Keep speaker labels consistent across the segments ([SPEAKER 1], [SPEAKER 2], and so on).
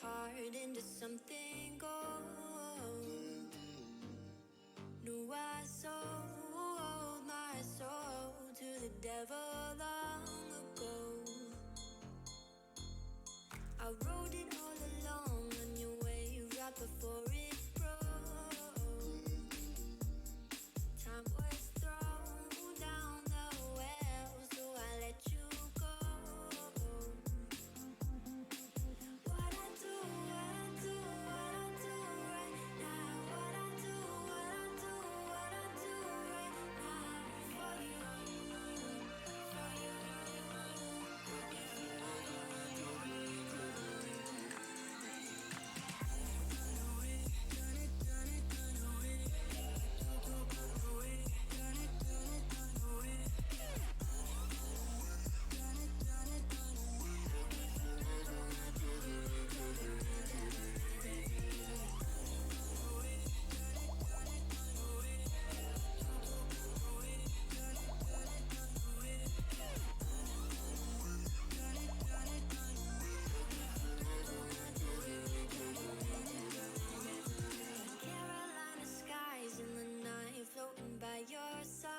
[SPEAKER 1] heart into something gold. Knew I sold my soul to the devil long ago. I rode it all along on your wave right before it broke. Time was thrown down the well, so I let you go. What I do right now. What I do right now for you, for you. Carolina skies in the night, floating by your side.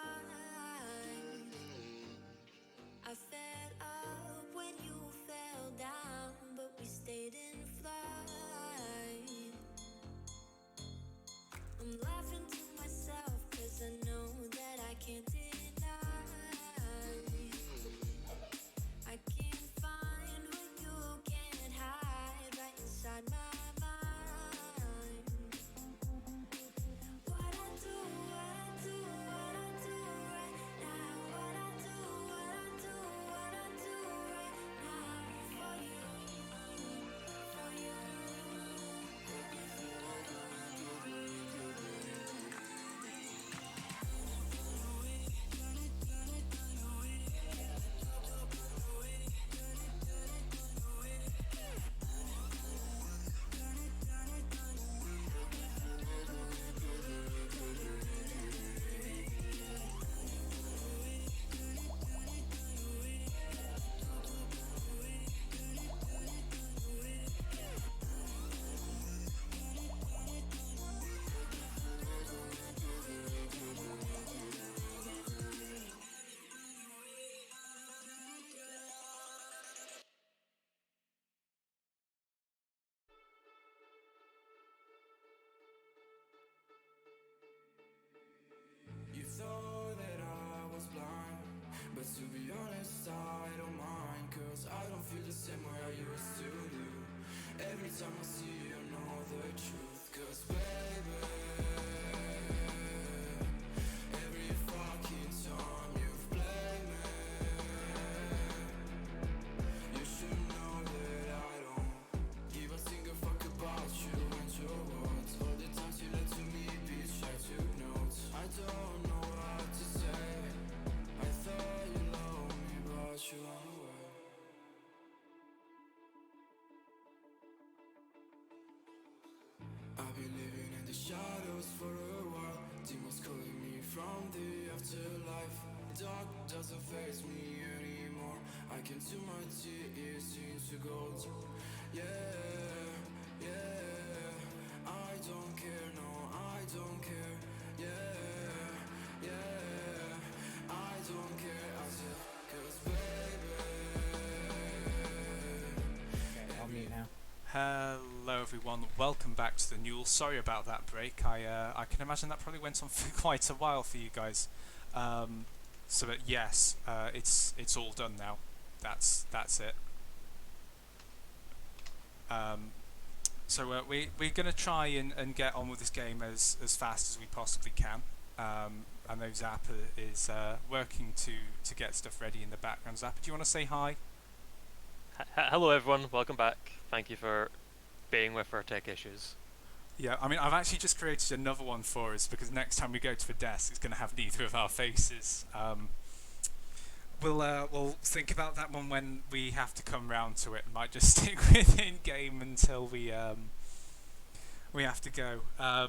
[SPEAKER 1] I fed up when you fell down, but we stayed in flight. I'm laughing to myself, cause I know that I can't deny. I can't find what you can't hide right inside my mind. What I do right now. What I do right now for you, for you.
[SPEAKER 2] You thought that I was blind, but to be honest I don't mind, cause I don't feel the same way I used to do. Every time I see you, I know the truth, cause baby, every fucking time you've played me, you should know that I don't give a single fuck about you and your words. All the times you lied to me, bitch, I took notes. I don't know what to say. I thought you loved me, but you ran away. I've been living in the shadows for a while. Demons calling me from the afterlife. Dark doesn't face me anymore. I can see my tears into gold. Yeah, yeah. I don't care, no, I don't care. Yeah, yeah. I don't care, I said, cause baby.
[SPEAKER 3] Okay, I'll mute now.
[SPEAKER 4] Hello everyone, welcome back to the NUEL. Sorry about that break. I can imagine that probably went on for quite a while for you guys. So that yes, it's all done now. That's it. So we're gonna try and get on with this game as fast as we possibly can. I know Zappa is working to get stuff ready in the background. Zappa, do you want to say hi?
[SPEAKER 5] Hello everyone, welcome back. Thank you for being with our tech issues.
[SPEAKER 4] Yeah, I mean, I've actually just created another one for us because next time we go to the desk, it's going to have neither of our faces. We'll think about that one when we have to come round to it. Might just stick with in game until we have to go. Are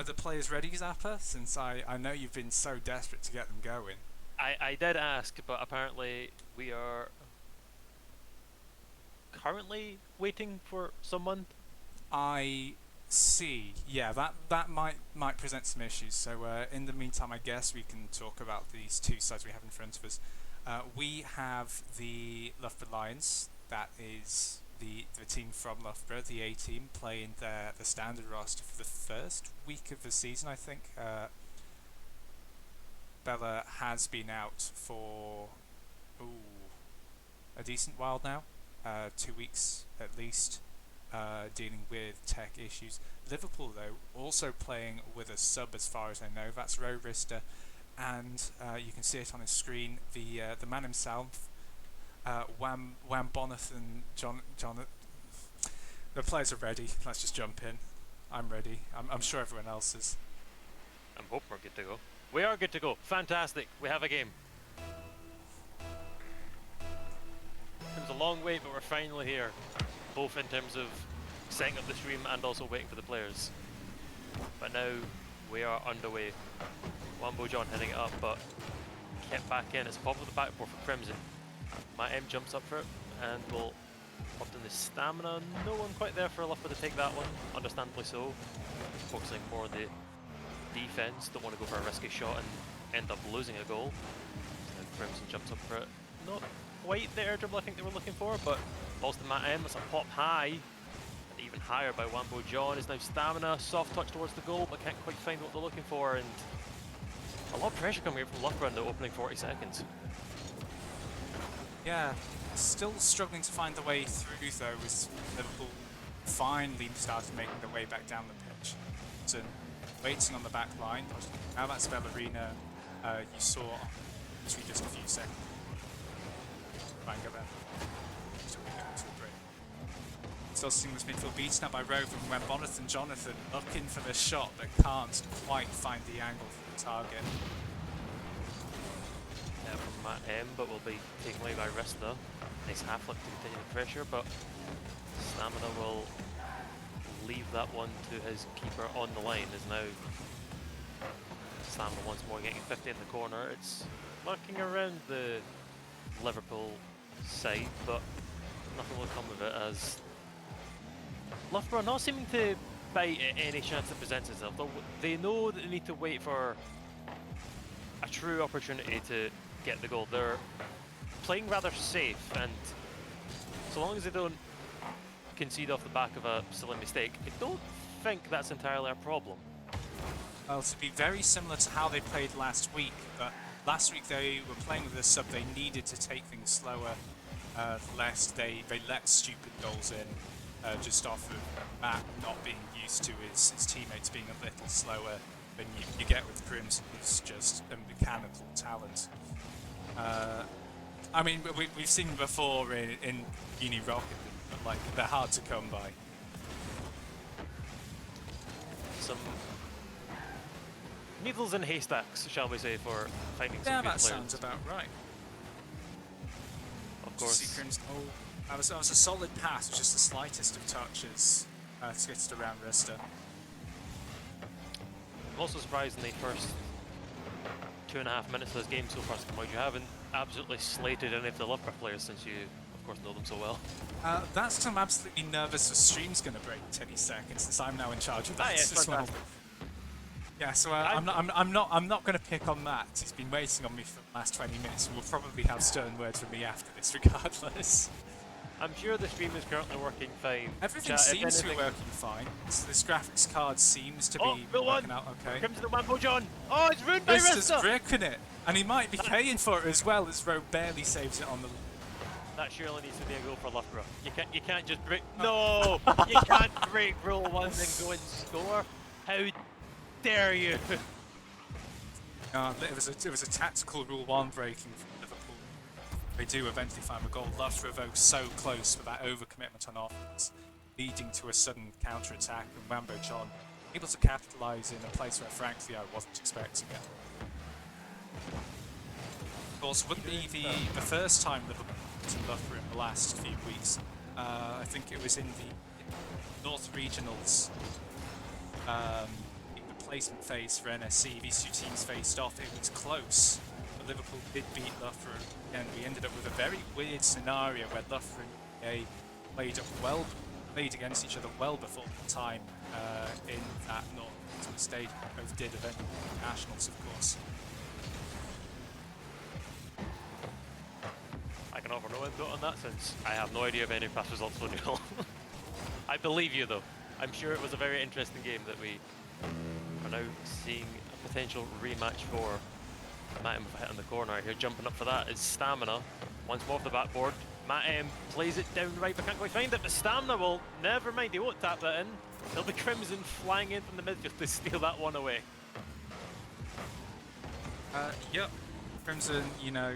[SPEAKER 4] the players ready, Zappa? Since I know you've been so desperate to get them going.
[SPEAKER 5] I did ask, but apparently we are currently waiting for someone.
[SPEAKER 4] I see. Yeah, that might present some issues. So in the meantime, I guess we can talk about these two sides we have in front of us. We have the Loughborough Lions. That is the team from Loughborough, the A team, playing the standard roster for the first week of the season. I think Bella has been out for a decent while now, 2 weeks at least. Dealing with tech issues. Liverpool, though, also playing with a sub as far as I know. That's Ro Rister, and you can see it on his screen. The man himself, Wham Bonathan, John. The players are ready. Let's just jump in. I'm ready. I'm sure everyone else is.
[SPEAKER 5] I'm hoping we're good to go. We are good to go. Fantastic. We have a game. It was a long wait, but we're finally here. Both in terms of setting up the stream and also waiting for the players. But now we are underway. Wambo John heading it up, but kept back in. It's pop of the backboard for Crimson. My M jumps up for it and will pop in the stamina. No one quite there for Loughborough to take that one, understandably so. Focusing more on the defense. Don't want to go for a risky shot and end up losing a goal. And Crimson jumps up for it. Not quite the air dribble I think they were looking for, but balls to Matt M. That's a pop high. And even higher by Wambo John is now stamina. Soft touch towards the goal, but can't quite find what they're looking for. And a lot of pressure coming here from Loughborough in the opening 40 seconds.
[SPEAKER 4] Yeah, still struggling to find the way through though, as Liverpool finally started making their way back down the pitch. So waiting on the back line. Now that's Ballerina you saw on literally just a few seconds. Bang over. Still seeing this midfield beaten up by Rove and when Bonathan Jonathan looking for the shot but can't quite find the angle for the target.
[SPEAKER 5] From Matt M, but will be taken away by Rista. Nice half flip to continue the pressure, but stamina will leave that one to his keeper on the line. Is now stamina once more getting 50 in the corner. It's lurking around the Liverpool side, but nothing will come of it as Loughborough not seeming to bite at any chance that presents itself. They know that they need to wait for a true opportunity to get the goal. They're playing rather safe, and so long as they don't concede off the back of a silly mistake, I don't think that's entirely a problem.
[SPEAKER 4] Well, to be very similar to how they played last week, but last week they were playing with a sub. They needed to take things slower, lest they let stupid goals in. Just off of Matt not being used to his teammates being a little slower than you get with Crimson, who's just a mechanical talent. I mean, we've seen them before in Uni Rocket, but like they're hard to come by.
[SPEAKER 5] Some needles in haystacks, shall we say, for finding some
[SPEAKER 4] Yeah,
[SPEAKER 5] good
[SPEAKER 4] that
[SPEAKER 5] players.
[SPEAKER 4] sounds about right.
[SPEAKER 5] Of course.
[SPEAKER 4] See Crimson. Oh, that was a solid pass, just the slightest of touches to get it around Rista.
[SPEAKER 5] I'm also surprised in the first 2.5 minutes of this game so far, you haven't absolutely slated any of the Loughborough players since you, of course, know them so well.
[SPEAKER 4] That's because I'm absolutely nervous the stream's going to break in 10 seconds, since I'm now in charge of that
[SPEAKER 5] yes,
[SPEAKER 4] as well.
[SPEAKER 5] fantastic.
[SPEAKER 4] Yeah, so I'm not going to pick on Matt. He's been waiting on me for the last 20 minutes, and we'll probably have stern words from me after this, regardless.
[SPEAKER 5] I'm sure the stream is currently working fine.
[SPEAKER 4] Everything
[SPEAKER 5] Chat,
[SPEAKER 4] seems to be
[SPEAKER 5] anything-
[SPEAKER 4] working fine. So this graphics card seems to
[SPEAKER 5] Oh,
[SPEAKER 4] be
[SPEAKER 5] Bill
[SPEAKER 4] working
[SPEAKER 5] one.
[SPEAKER 4] out okay.
[SPEAKER 5] Comes to Wambo John. Oh, it's ruined by
[SPEAKER 4] Rista's
[SPEAKER 5] Rista.
[SPEAKER 4] bricking it, and he might be paying for it as well, as Rowe barely saves it on the...
[SPEAKER 5] That surely needs to be a goal for Loughborough. You can't just break. No, you can't break rule one and go and score. How dare you?
[SPEAKER 4] it was a tactical rule 1 breaking from Liverpool. They do eventually find a goal. Loughborough so close for that overcommitment on offense, leading to a sudden counter-attack, and Wambo John able to capitalise in a place where frankly I wasn't expecting it. Of course, wouldn't be the first time Liverpool beat Loughborough in the last few weeks. I think it was in the North Regionals replacement phase for NSC. These two teams faced off. It was close, but Liverpool did beat Loughborough, and we ended up with a very weird scenario where Loughborough played against each other well before the time in that North Stadium. Both did event nationals, of course.
[SPEAKER 5] I can offer no input on that since I have no idea of any past results for NUEL. I believe you though. I'm sure it was a very interesting game that we are now seeing a potential rematch for. Matt M hit on the corner here, jumping up for that is Stamina. Once more off the backboard. Matt M plays it down right, but can't quite find it. But Stamina will, never mind, he won't tap that in. It'll be Crimson flying in from the midfield to steal that one away.
[SPEAKER 4] Yep. Crimson, you know,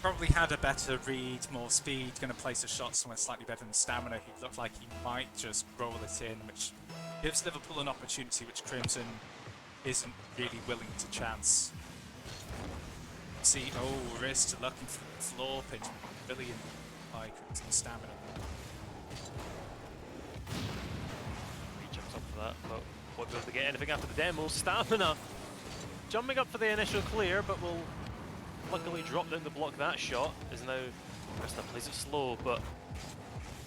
[SPEAKER 4] probably had a better read, more speed, going to place a shot somewhere slightly better than Stamina. He looked like he might just roll it in, which gives Liverpool an opportunity which Crimson isn't really willing to chance. See, oh, wrist looking for the floor pitch. Brilliant by Crimson Stamina.
[SPEAKER 5] He jumps up for that, but won't be able to get anything after the demo. Stamina jumping up for the initial clear, but will luckily drop down to block that shot. Is now Krista plays it slow, but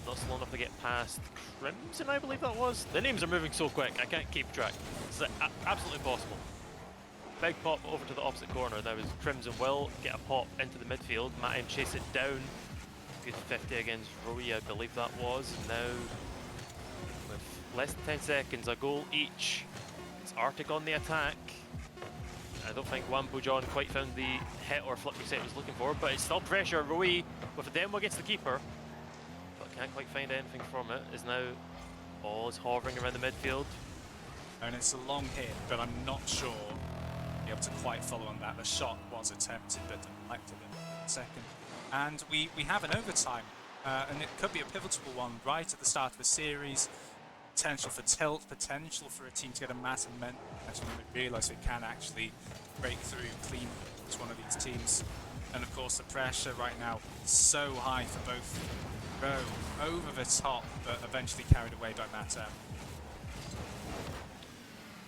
[SPEAKER 5] not slow enough to get past Crimson, I believe that was. The names are moving so quick, I can't keep track. It's absolutely possible. Big pop over to the opposite corner. Now is Crimson will get a pop into the midfield. Matt M chase it down. Good 50 against Rui, I believe that was. And now, with less than 10 seconds, a goal each. It's Arctic on the attack. I don't think Wampo John quite found the hit or flip reset he was looking for, but it's still pressure. Rui with a demo against the keeper, but can't quite find anything from it. Is now all is hovering around the midfield.
[SPEAKER 4] And it's a long hit, but I'm not sure be able to quite follow on that. The shot was attempted, but deflected in a second. And we have an overtime, and it could be a pivotal one right at the start of the series. Potential for tilt, potential for a team to get a massive momentum when they realise they can actually break through clean as one of these teams. And of course the pressure right now is so high for both row, over the top, but eventually carried away by Matt M.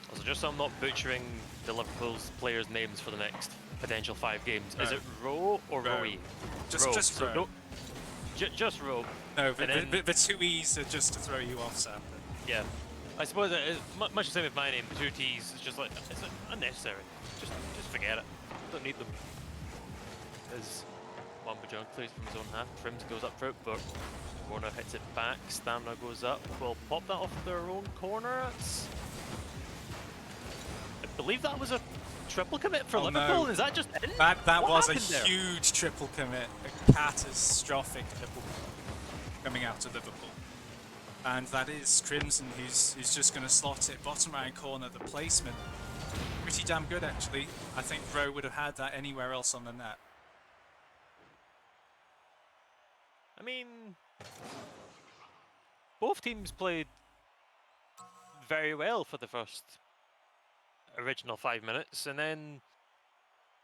[SPEAKER 5] Also, just so I'm not butchering the Liverpool's players' names for the next potential 5 games, is it Rowe or Roe?
[SPEAKER 4] Just Rowe.
[SPEAKER 5] No, just Rowe.
[SPEAKER 4] No, the 2 E's are just to throw you off, Sam.
[SPEAKER 5] Yeah, I suppose it's much the same with my name. The 2 T's is just like, it's unnecessary. Just forget it. Don't need them. As Wampa John clears from his own half, Trims goes up for it, but Warner hits it back. Stamina goes up. Will pop that off their own corner. I believe that was a triple commit for Liverpool. No. Is that just in?
[SPEAKER 4] That was a
[SPEAKER 5] there?
[SPEAKER 4] huge triple commit, a catastrophic triple commit coming out of Liverpool. And that is Crimson, who's just going to slot it bottom right corner. The placement, pretty damn good actually. I think Rowe would have had that anywhere else on the net.
[SPEAKER 5] I mean, both teams played very well for the first original 5 minutes, and then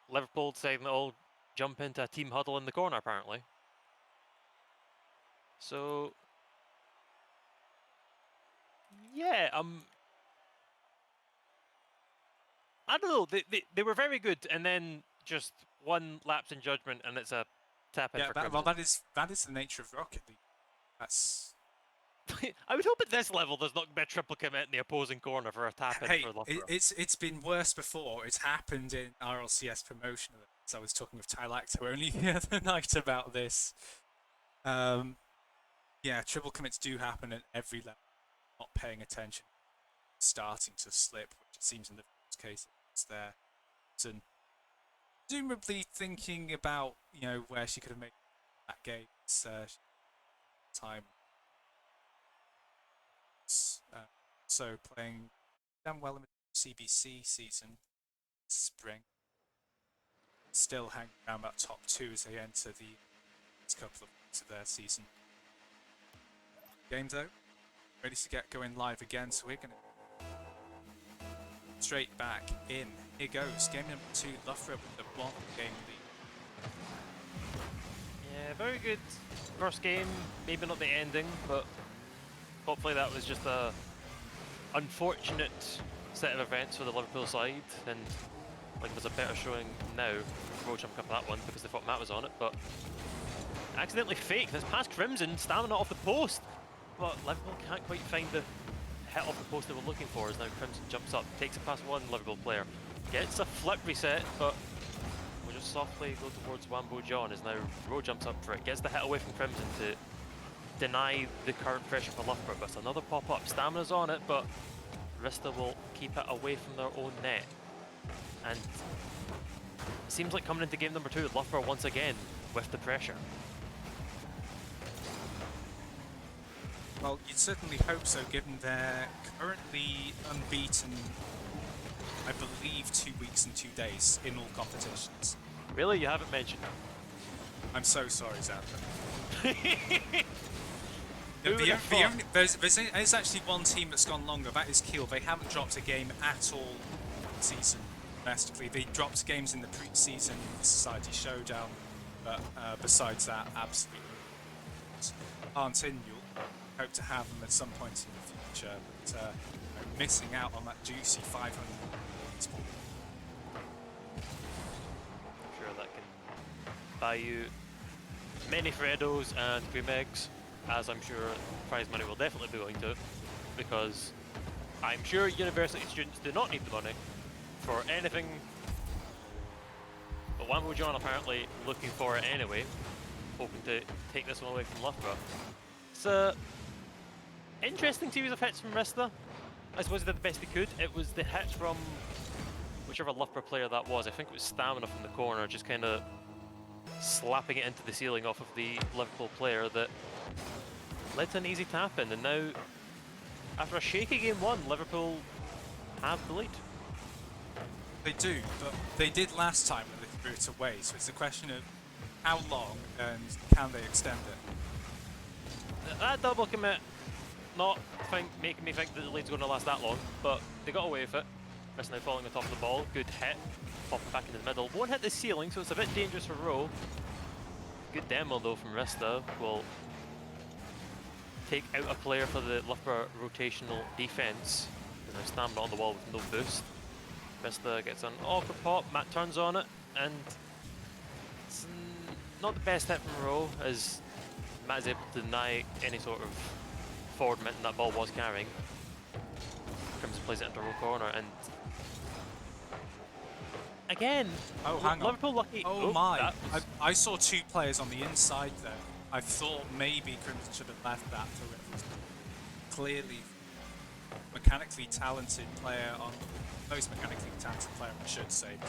[SPEAKER 5] Liverpool decided to all jump into a team huddle in the corner apparently. So yeah, I don't know, they were very good, and then just one lapse in judgment and it's a tap in for Crimson.
[SPEAKER 4] Well, that is the nature of Rocket League. That's
[SPEAKER 5] I would hope at this level there's not going to be a triple commit in the opposing corner for a tap in for Loughborough.
[SPEAKER 4] It's been worse before. It's happened in RLCS promotion. So I was talking with Ty Lacto only the other night about this. Yeah, triple commits do happen at every level. Not paying attention, starting to slip, which it seems in the case it's there. So presumably thinking about, you know, where she could have made that game. It's time. So playing damn well in the CBC season, spring. Still hanging around that top 2 as they enter the next couple of weeks of their season. Game though, ready to get going live again, so we're going to straight back in. Here goes, game number 2, Loughborough with the 1 game lead.
[SPEAKER 5] Yeah, very good first game, maybe not the ending, but hopefully that was just a unfortunate set of events for the Liverpool side, and like there's a better showing now. Roach jumped up that one because they thought Matt was on it, but accidentally faked. It's past Crimson, stamina off the post. But Liverpool can't quite find the hit off the post they were looking for as now Crimson jumps up, takes it past one Liverpool player. Gets a flip reset, but will just softly go towards Wambo John as now Rowe jumps up for it. Gets the hit away from Crimson to deny the current pressure for Loughborough, but it's another pop-up. Stamina's on it, but Rista will keep it away from their own net. And it seems like coming into game number 2, Loughborough once again with the pressure.
[SPEAKER 4] Well, you'd certainly hope so, given they're currently unbeaten, I believe, 2 weeks and 2 days in all competitions.
[SPEAKER 5] Really? You haven't mentioned
[SPEAKER 4] I'm so sorry, Zappa.
[SPEAKER 5] Who would have thought?
[SPEAKER 4] There's actually one team that's gone longer, that is Kiel. They haven't dropped a game at all this season domestically. They dropped games in the pre-season Society Showdown, but besides that, absolutely aren't in NUEL. Hope to have them at some point in the future, but missing out on that juicy 500 points.
[SPEAKER 5] I'm sure that can buy you many Freddos and cream eggs, as I'm sure prize money will definitely be going to, because I'm sure university students do not need the money for anything, but Wambo John apparently looking for it anyway, hoping to take this one away from Loughborough. It's a interesting series of hits from Rista. I suppose they did the best they could. It was the hit from whichever Loughborough player that was. I think it was Stamina from the corner, just kind of slapping it into the ceiling off of the Liverpool player that led to an easy tap in. And now, after a shaky game 1, Liverpool have the lead.
[SPEAKER 4] They do, but they did last time when they threw it away, so it's a question of how long and can they extend it.
[SPEAKER 5] That double commit not making me think that the lead's going to last that long, but they got away with it. Rista now falling on top of the ball. Good hit. Pop it back into the middle. Won't hit the ceiling, so it's a bit dangerous for Rowe. Good demo though from Rista. Will take out a player for the Loughborough rotational defence. Now Stamina on the wall with no boost. Rista gets an awkward pop. Matt turns on it, and it's not the best hit from Rowe, as Matt is able to deny any sort of forward momentum that ball was carrying. Crimson plays it into Rowe corner, and again,
[SPEAKER 4] Oh, hang on.
[SPEAKER 5] Liverpool lucky.
[SPEAKER 4] Oh my!
[SPEAKER 5] That was-
[SPEAKER 4] I saw 2 players on the inside there. I thought maybe Crimson should have left that for it. Clearly, mechanically talented player on most mechanically talented player, I should say.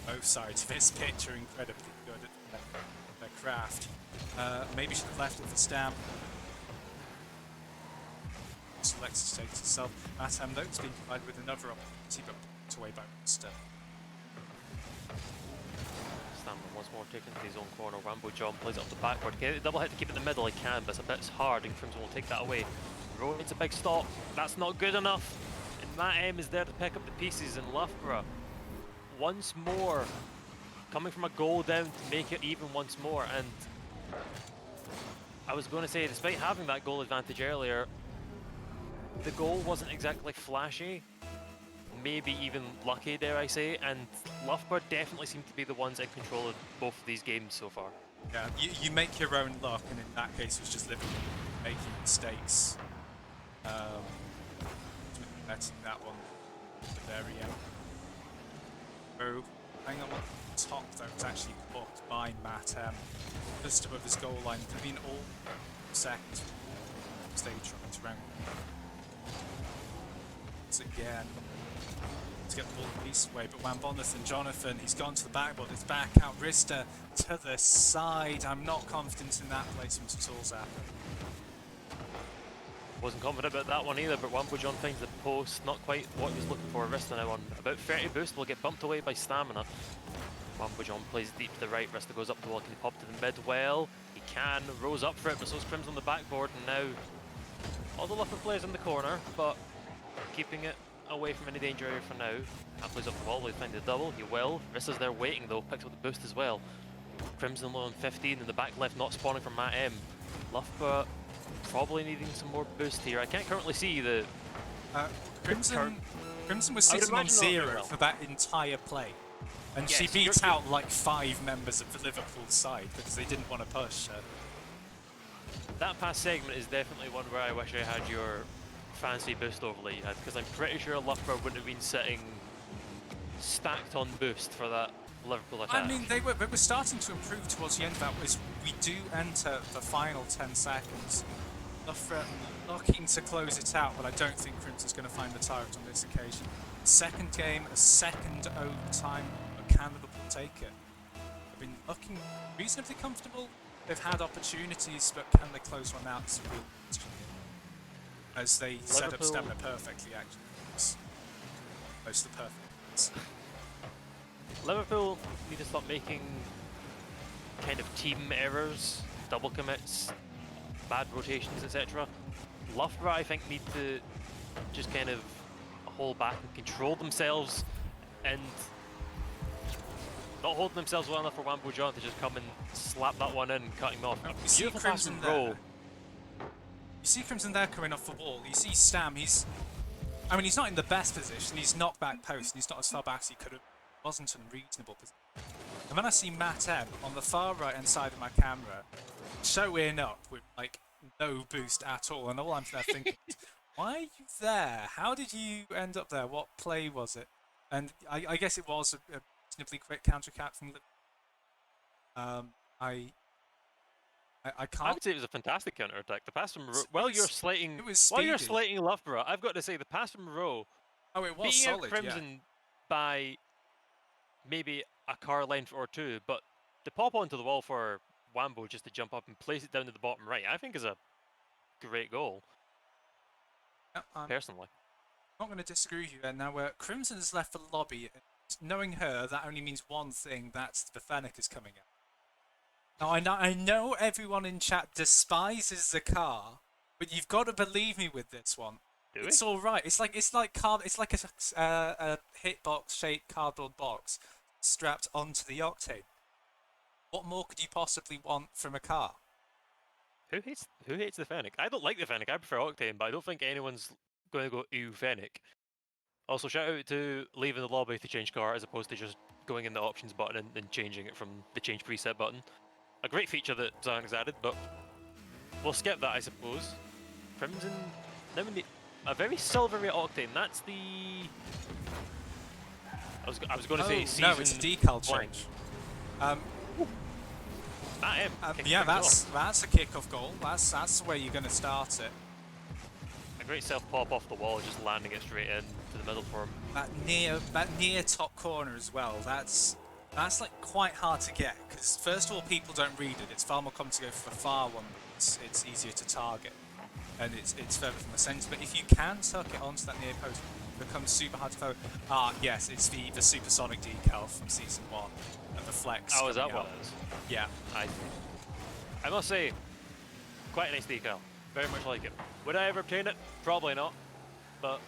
[SPEAKER 4] Both sides of this pitch are incredibly good at their craft. Maybe should have left it for Stam. Selects to take it himself. Matam though has been provided with another opportunity, but put away by Rista.
[SPEAKER 5] Stamina once more taken to his own corner. Wambo John plays it up the backward. Get the double hit to keep it in the middle, he can, but it's a bit hard, and Crimson will take that away. Rowe needs a big stop. That's not good enough. And Matt M is there to pick up the pieces, and Loughborough once more coming from a goal down to make it even once more. And I was going to say, despite having that goal advantage earlier, the goal wasn't exactly flashy, maybe even lucky, dare I say, and Loughborough definitely seem to be the ones in control of both of these games so far.
[SPEAKER 4] Yeah, you make your own luck, and in that case, it was just Liverpool making mistakes. Betting that one at the very end. Oh, hang on, top though was actually blocked by Matt just above his goal line. Could have been all seconds. Stay trying to round. Again to get the ball piece away, but Wambonathan Jonathan, he's gone to the backboard, it's back out, Rista to the side. I'm not confident in that placement at all, Zappa.
[SPEAKER 5] Wasn't confident about that one either, but Wambo John finds the post, not quite what he was looking for. Rista now on about 30 boost, will get bumped away by Stamina. Wambo John plays deep to the right, Rista goes up the wall, can he pop to the mid? Well, he can, rose up for it, but so's Crimson on the backboard, and now all the Loughborough players in the corner, but keeping it away from any danger area for now. And plays up the wall, will he find the double? He will. Rista's there waiting though, picks up the boost as well. Crimson low on 15, in the back left not spawning from Matt M. Loughborough probably needing some more boost here. I can't currently see the...
[SPEAKER 4] Crimson was
[SPEAKER 5] I would
[SPEAKER 4] sitting on
[SPEAKER 5] imagine not doing
[SPEAKER 4] 0
[SPEAKER 5] well.
[SPEAKER 4] for that entire play. And
[SPEAKER 5] Yes,
[SPEAKER 4] she
[SPEAKER 5] you're-
[SPEAKER 4] beats out like 5 members of the Liverpool side because they didn't want to push her.
[SPEAKER 5] That past segment is definitely one where I wish I had your fancy boost overlay you had, because I'm pretty sure Loughborough wouldn't have been sitting stacked on boost for that Liverpool attack.
[SPEAKER 4] I mean, they were starting to improve towards the end of that. Was we do enter the final 10 seconds. Loughborough looking to close it out, but I don't think Crimson's going to find the target on this occasion. Second game, a second overtime, but can Liverpool take it? They've been looking reasonably comfortable. They've had opportunities, but can they close one out? It's a real question. As they set up
[SPEAKER 5] Liverpool-
[SPEAKER 4] stamina perfectly, actually. It's most of the perfect ones.
[SPEAKER 5] Liverpool need to stop making kind of team errors, double commits, bad rotations, etc. Loughborough, I think, need to just kind of hold back and control themselves, and not holding themselves well enough for Wambo John to just come and slap that one in, cutting him off.
[SPEAKER 4] Now, you see
[SPEAKER 5] Beautiful pass
[SPEAKER 4] Crimson
[SPEAKER 5] from Rowe.
[SPEAKER 4] there. You see Crimson there coming off the wall. You see Stam, I mean, he's not in the best position. He's knocked back post, and he's not as far back as he could have. Wasn't in a reasonable position. And then I see Matt M on the far right hand side of my camera, showing up with like no boost at all, and all I'm there thinking, is, why are you there? How did you end up there? What play was it? And I guess it was a reasonably quick counter attack from Liverpool. I
[SPEAKER 5] I
[SPEAKER 4] can't.
[SPEAKER 5] would say it was a fantastic counter attack. The pass from Rowe,
[SPEAKER 4] It
[SPEAKER 5] while
[SPEAKER 4] was-
[SPEAKER 5] you're slating,
[SPEAKER 4] it was
[SPEAKER 5] while you're
[SPEAKER 4] speedy.
[SPEAKER 5] slating Loughborough, I've got to say the pass from Rowe,
[SPEAKER 4] Oh, it was
[SPEAKER 5] beating out
[SPEAKER 4] solid.
[SPEAKER 5] Crimson by maybe a car length or two, but to pop onto the wall for Wambo just to jump up and place it down to the bottom right, I think is a great goal,
[SPEAKER 4] Yeah. I'm
[SPEAKER 5] personally.
[SPEAKER 4] not going to disagree with you there. Now, Crimson has left the lobby. Knowing her, that only means one thing. That's the Fennec is coming out. Now, I know everyone in chat despises the car, but you've got to believe me with this one.
[SPEAKER 5] Do we?
[SPEAKER 4] It's all right. It's like a hitbox shaped cardboard box strapped onto the Octane. What more could you possibly want from a car?
[SPEAKER 5] Who hates the Fennec? I don't like the Fennec. I prefer Octane, but I don't think anyone's going to go ew Fennec. Also, shout out to leaving the lobby to change car as opposed to just going in the options button and changing it from the change preset button. A great feature that Xanax added, but we'll skip that, I suppose. Crimson, a very silvery Octane. That's the. I was going to say season.
[SPEAKER 4] no, it's a decal
[SPEAKER 5] blank.
[SPEAKER 4] change.
[SPEAKER 5] Matt M. kicking
[SPEAKER 4] Yeah,
[SPEAKER 5] things off.
[SPEAKER 4] that's a kickoff goal. That's the way you're going to start it.
[SPEAKER 5] A great self pop off the wall, just landing it straight in to the middle for him.
[SPEAKER 4] That near top corner as well. That's like quite hard to get because first of all, people don't read it. It's far more common to go for the far one. It's easier to target, and it's further from the centre. But if you can tuck it onto that near post, it becomes super hard to follow. Yes, it's the supersonic decal from season 1, and the flex.
[SPEAKER 5] Oh, is that
[SPEAKER 4] coming
[SPEAKER 5] what
[SPEAKER 4] out.
[SPEAKER 5] it is?
[SPEAKER 4] Yeah.
[SPEAKER 5] I must say, quite a nice decal. Very much like it. Would I ever obtain it? Probably not. But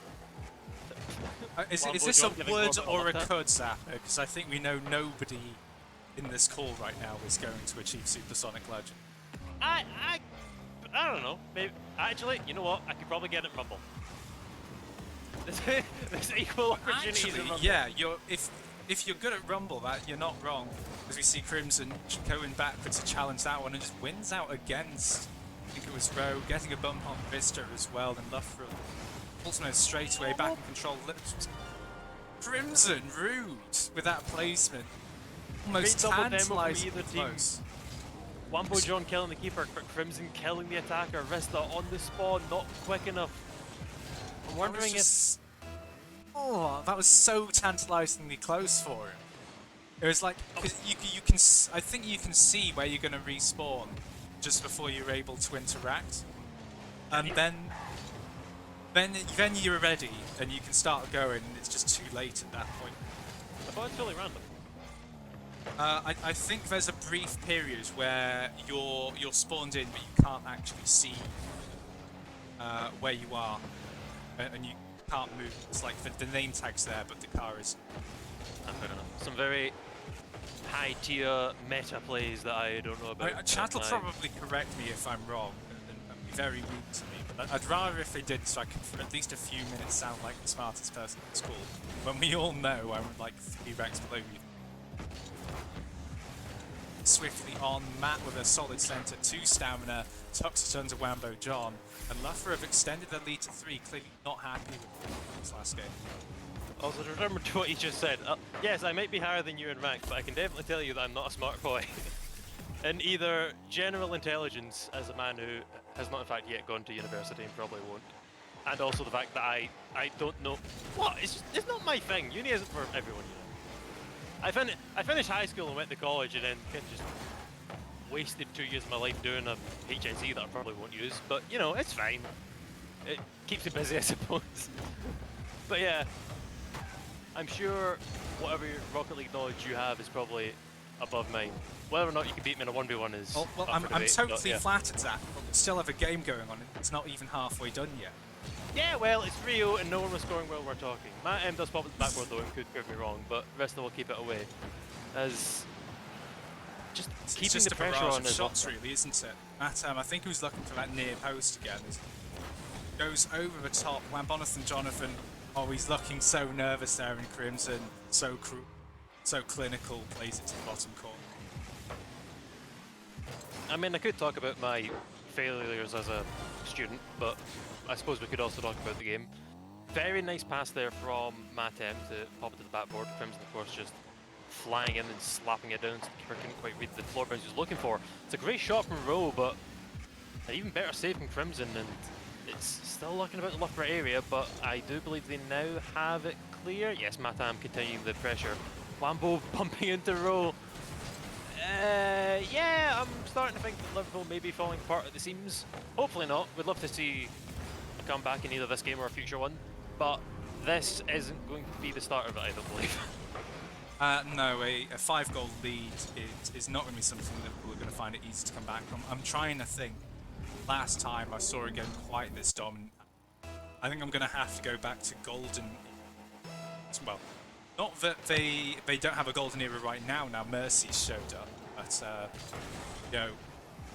[SPEAKER 4] Is
[SPEAKER 5] Wambo
[SPEAKER 4] this a
[SPEAKER 5] John giving
[SPEAKER 4] would
[SPEAKER 5] Wambo
[SPEAKER 4] or a
[SPEAKER 5] a tap?
[SPEAKER 4] could Zapper? Because I think we know nobody in this call right now is going to achieve supersonic legend.
[SPEAKER 5] I don't know. Maybe actually, you know what? I could probably get it in Rumble. There's equal opportunities in
[SPEAKER 4] Actually,
[SPEAKER 5] Rumble.
[SPEAKER 4] yeah, if you're good at Rumble, that you're not wrong. As we see Crimson going backwards to challenge that one and just wins out against, I think it was Rowe, getting a bump on Vista as well, and Loughborough ultimately straight away back in control. Crimson rude with that placement. Almost
[SPEAKER 5] Great double demo from
[SPEAKER 4] tantalising
[SPEAKER 5] either team.
[SPEAKER 4] close.
[SPEAKER 5] Wambo John killing the keeper, but Crimson killing the attacker. Vista on the spawn, not quick enough. I'm wondering if
[SPEAKER 4] Oh, that was so tantalisingly close for him. It was like, because you can, I think you can see where you're going to respawn just before you're able to interact, and then you're ready and you can start going, and it's just too late at that point.
[SPEAKER 5] I thought it's really random.
[SPEAKER 4] I think there's a brief period where you're spawned in, but you can't actually see where you are, and you can't move. It's like the name tag's there, but the car is.
[SPEAKER 5] Fair enough. Some very high tier meta plays that I don't know about.
[SPEAKER 4] Chat will
[SPEAKER 5] and I-
[SPEAKER 4] probably correct me if I'm wrong and be very rude to me. But I'd rather if they did, so I could for at least a few minutes sound like the smartest person in school, when we all know I'm like 3 ranks below you. Swiftly on, Matt with a solid centre, 2 stamina, tucks it under Wambo John, and Luffer have extended their lead to 3, clearly not happy with this last game.
[SPEAKER 5] Also, to remember to what you just said, yes, I might be higher than you in rank, but I can definitely tell you that I'm not a smart boy. In either general intelligence, as a man who has not in fact yet gone to university and probably won't, and also the fact that I don't know... What? It's not my thing. Uni isn't for everyone, you know. I finished high school and went to college and then kind of just wasted 2 years of my life doing a HNC that I probably won't use, but you know, it's fine. It keeps me busy, I suppose. But yeah, I'm sure whatever Rocket League knowledge you have is probably above mine. Whether or not you can beat me in a 1v1 is
[SPEAKER 4] Well,
[SPEAKER 5] up for
[SPEAKER 4] I'm
[SPEAKER 5] debate,
[SPEAKER 4] totally
[SPEAKER 5] but yeah.
[SPEAKER 4] flattered, Zach, but we still have a game going on, and it's not even halfway done yet.
[SPEAKER 5] Yeah, well, it's Rio and no one was scoring while we're talking. Matt M does pop at the backboard though and could prove me wrong, but Resta will keep it away. As just
[SPEAKER 4] It's
[SPEAKER 5] keeping
[SPEAKER 4] just
[SPEAKER 5] the
[SPEAKER 4] a
[SPEAKER 5] pressure
[SPEAKER 4] barrage
[SPEAKER 5] on
[SPEAKER 4] of
[SPEAKER 5] is
[SPEAKER 4] shots, really, isn't it? Matt, I think he was looking for that near post again. Goes over the top. Wamboneth and Jonathan, oh, he's looking so nervous there in Crimson, so clinical, plays it to the bottom corner.
[SPEAKER 5] I mean, I could talk about my failures as a student, but I suppose we could also talk about the game. Very nice pass there from Matt M to pop it to the backboard. Crimson, of course, just flying in and slapping it down so the keeper couldn't quite read the floor bounce he was looking for. It's a great shot from Rowe, but an even better save from Crimson, and it's still looking about the left right area, but I do believe they now have it clear. Yes, Matam continuing the pressure. Wambo bumping into Rowe. Yeah, I'm starting to think that Liverpool may be falling apart at the seams. Hopefully not. We'd love to see a comeback in either this game or a future one, but this isn't going to be the start of it, I don't believe.
[SPEAKER 4] No, a 5-goal lead is not going to be something Liverpool are going to find it easy to come back from. I'm trying to think. Last time I saw a game quite this dominant. I think I'm going to have to go back to Golden. Well, not that they don't have a Golden era right now. Now Mercy showed up, but you know,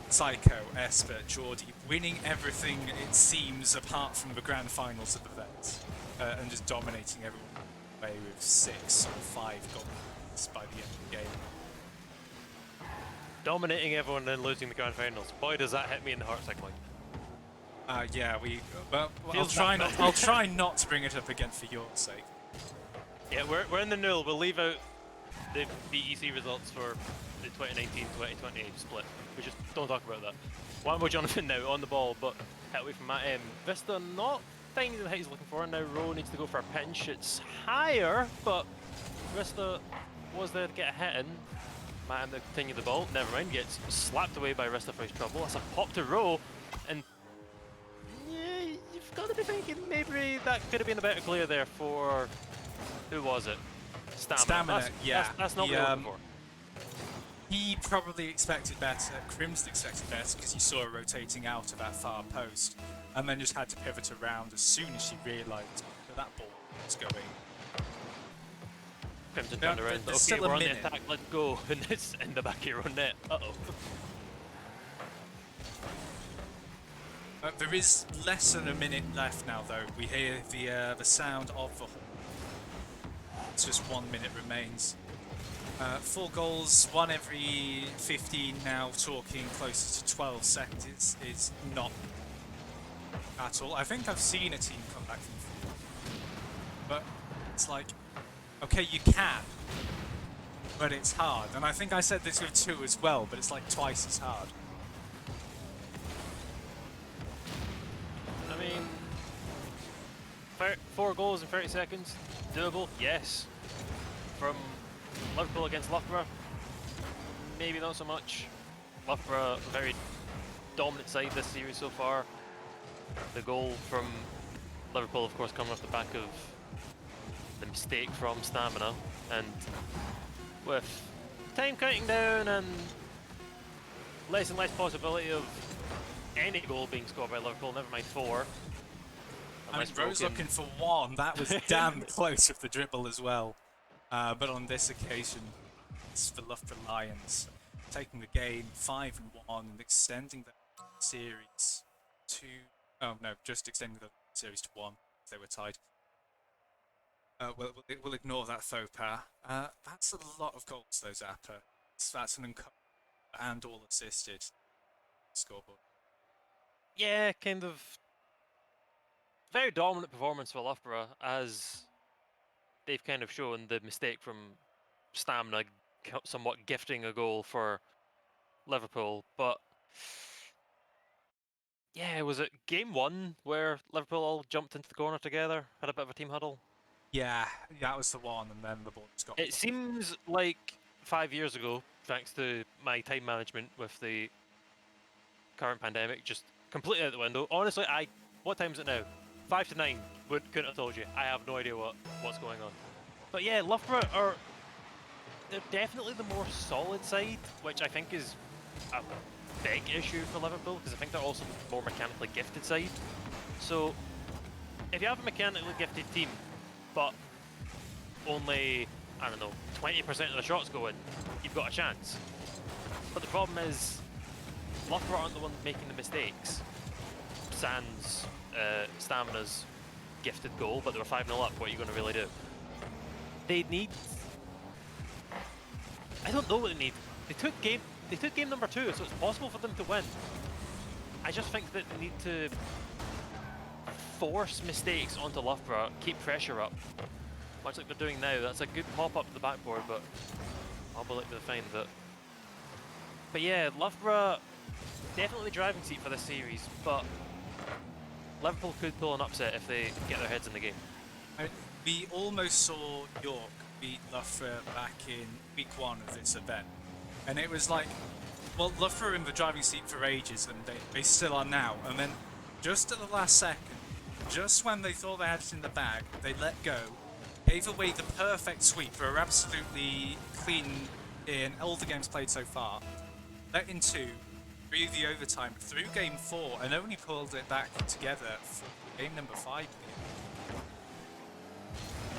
[SPEAKER 4] Psycho, Esper, Geordie, winning everything it seems apart from the grand finals of the Vets, and just dominating everyone away with 6 or 5 goals by the end of the game.
[SPEAKER 5] Dominating everyone and then losing the grand finals. Boy, does that hit me in the heart cycling.
[SPEAKER 4] Yeah, well, I'll
[SPEAKER 5] Feels
[SPEAKER 4] try
[SPEAKER 5] that
[SPEAKER 4] not. I'll try not to bring it up again for your sake.
[SPEAKER 5] Yeah, we're in the NUEL. We'll leave out the BEC results for the 2019-2020 split. We just don't talk about that. Wambo Jonathan now on the ball, but hit away from Matt M. Vista not finding the hit he's looking for. Now Rowe needs to go for a pinch. It's higher, but Vista was there to get a hit in. Matt M to continue the ball. Never mind, gets slapped away by Rista for his trouble. That's a pop to Rowe, and yeah, you've got to be thinking maybe that could have been a better clear there for. Who was it? Stamina.
[SPEAKER 4] Yeah.
[SPEAKER 5] That's not what we're looking for.
[SPEAKER 4] He probably expected better. Crimson expected better because he saw her rotating out of that far post, and then just had to pivot around as soon as she realised that ball was going.
[SPEAKER 5] Crimson turned around. Okay,
[SPEAKER 4] still
[SPEAKER 5] we're
[SPEAKER 4] a
[SPEAKER 5] on the
[SPEAKER 4] minute.
[SPEAKER 5] attack. Let's go. And it's in the back of your own net. Uh-oh.
[SPEAKER 4] There is less than a minute left now, though. We hear the sound of the horn. It's just 1 minute remains. 4 goals, 1 every 15 now, talking closer to 12 seconds is not at all. I think I've seen a team come back from 4. But it's like, okay, you can, but it's hard. And I think I said this with 2 as well, but it's like twice as hard.
[SPEAKER 5] I mean, 4 goals in 30 seconds. Doable? Yes. From Liverpool against Loughborough, maybe not so much. Loughborough, a very dominant side this series so far. The goal from Liverpool, of course, coming off the back of the mistake from Stamina, and with time counting down and less and less possibility of any goal being scored by Liverpool, never mind 4.
[SPEAKER 4] I mean, Rose looking for 1. That was damn close with the dribble as well. But on this occasion, it's the Loughborough Lions taking the game 5-1 and extending the series to Oh no, just extending the series to 1. They were tied. We'll ignore that faux pas. That's a lot of goals, though, Zappa. That's an and all assisted scoreboard.
[SPEAKER 5] Yeah, kind of very dominant performance for Loughborough, as they've kind of shown the mistake from Stamina somewhat gifting a goal for Liverpool. But yeah, was it game 1 where Liverpool all jumped into the corner together, had a bit of a team huddle?
[SPEAKER 4] Yeah, that was the one, and then the ball just got.
[SPEAKER 5] It seems like 5 years ago, thanks to my time management with the current pandemic, just completely out the window. Honestly, what time is it now? 5 to 9. Couldn't have told you. I have no idea what's going on. But yeah, Loughborough they're definitely the more solid side, which I think is a big issue for Liverpool, because I think they're also the more mechanically gifted side. So if you have a mechanically gifted team, but only, I don't know, 20% of the shots go in, you've got a chance. But the problem is, Loughborough aren't the ones making the mistakes. Sans Stamina's gifted goal, but they were 5-0 up. What are you going to really do? They need... I don't know what they need. They took game number 2, so it's possible for them to win. I just think that they need to force mistakes onto Loughborough, keep pressure up, much like they're doing now. That's a good pop up to the backboard, but I'll be looking to find it. But yeah, Loughborough definitely the driving seat for this series, but Liverpool could pull an upset if they get their heads in the game.
[SPEAKER 4] We almost saw York beat Loughborough back in week 1 of this event, and it was like, well, Loughborough were in the driving seat for ages, and they still are now. And then, just at the last second, just when they thought they had it in the bag, they let go, gave away the perfect sweep for absolutely clean in all the games played so far, let in 2, through the overtime, through game 4, and only pulled it back together for game number 5.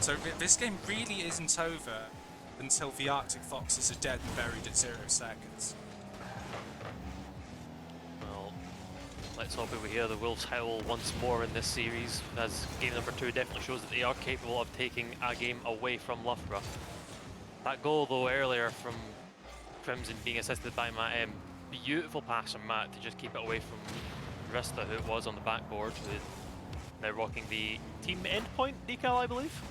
[SPEAKER 4] So this game really isn't over until the Arctic Foxes are dead and buried at 0 seconds.
[SPEAKER 5] Well, let's hope we hear the Wolves howl once more in this series, as game number 2 definitely shows that they are capable of taking a game away from Loughborough. That goal, though, earlier from Crimson being assisted by Matt M. Beautiful pass from Matt to just keep it away from Rista, who it was on the backboard, who is now rocking the team endpoint decal, I believe.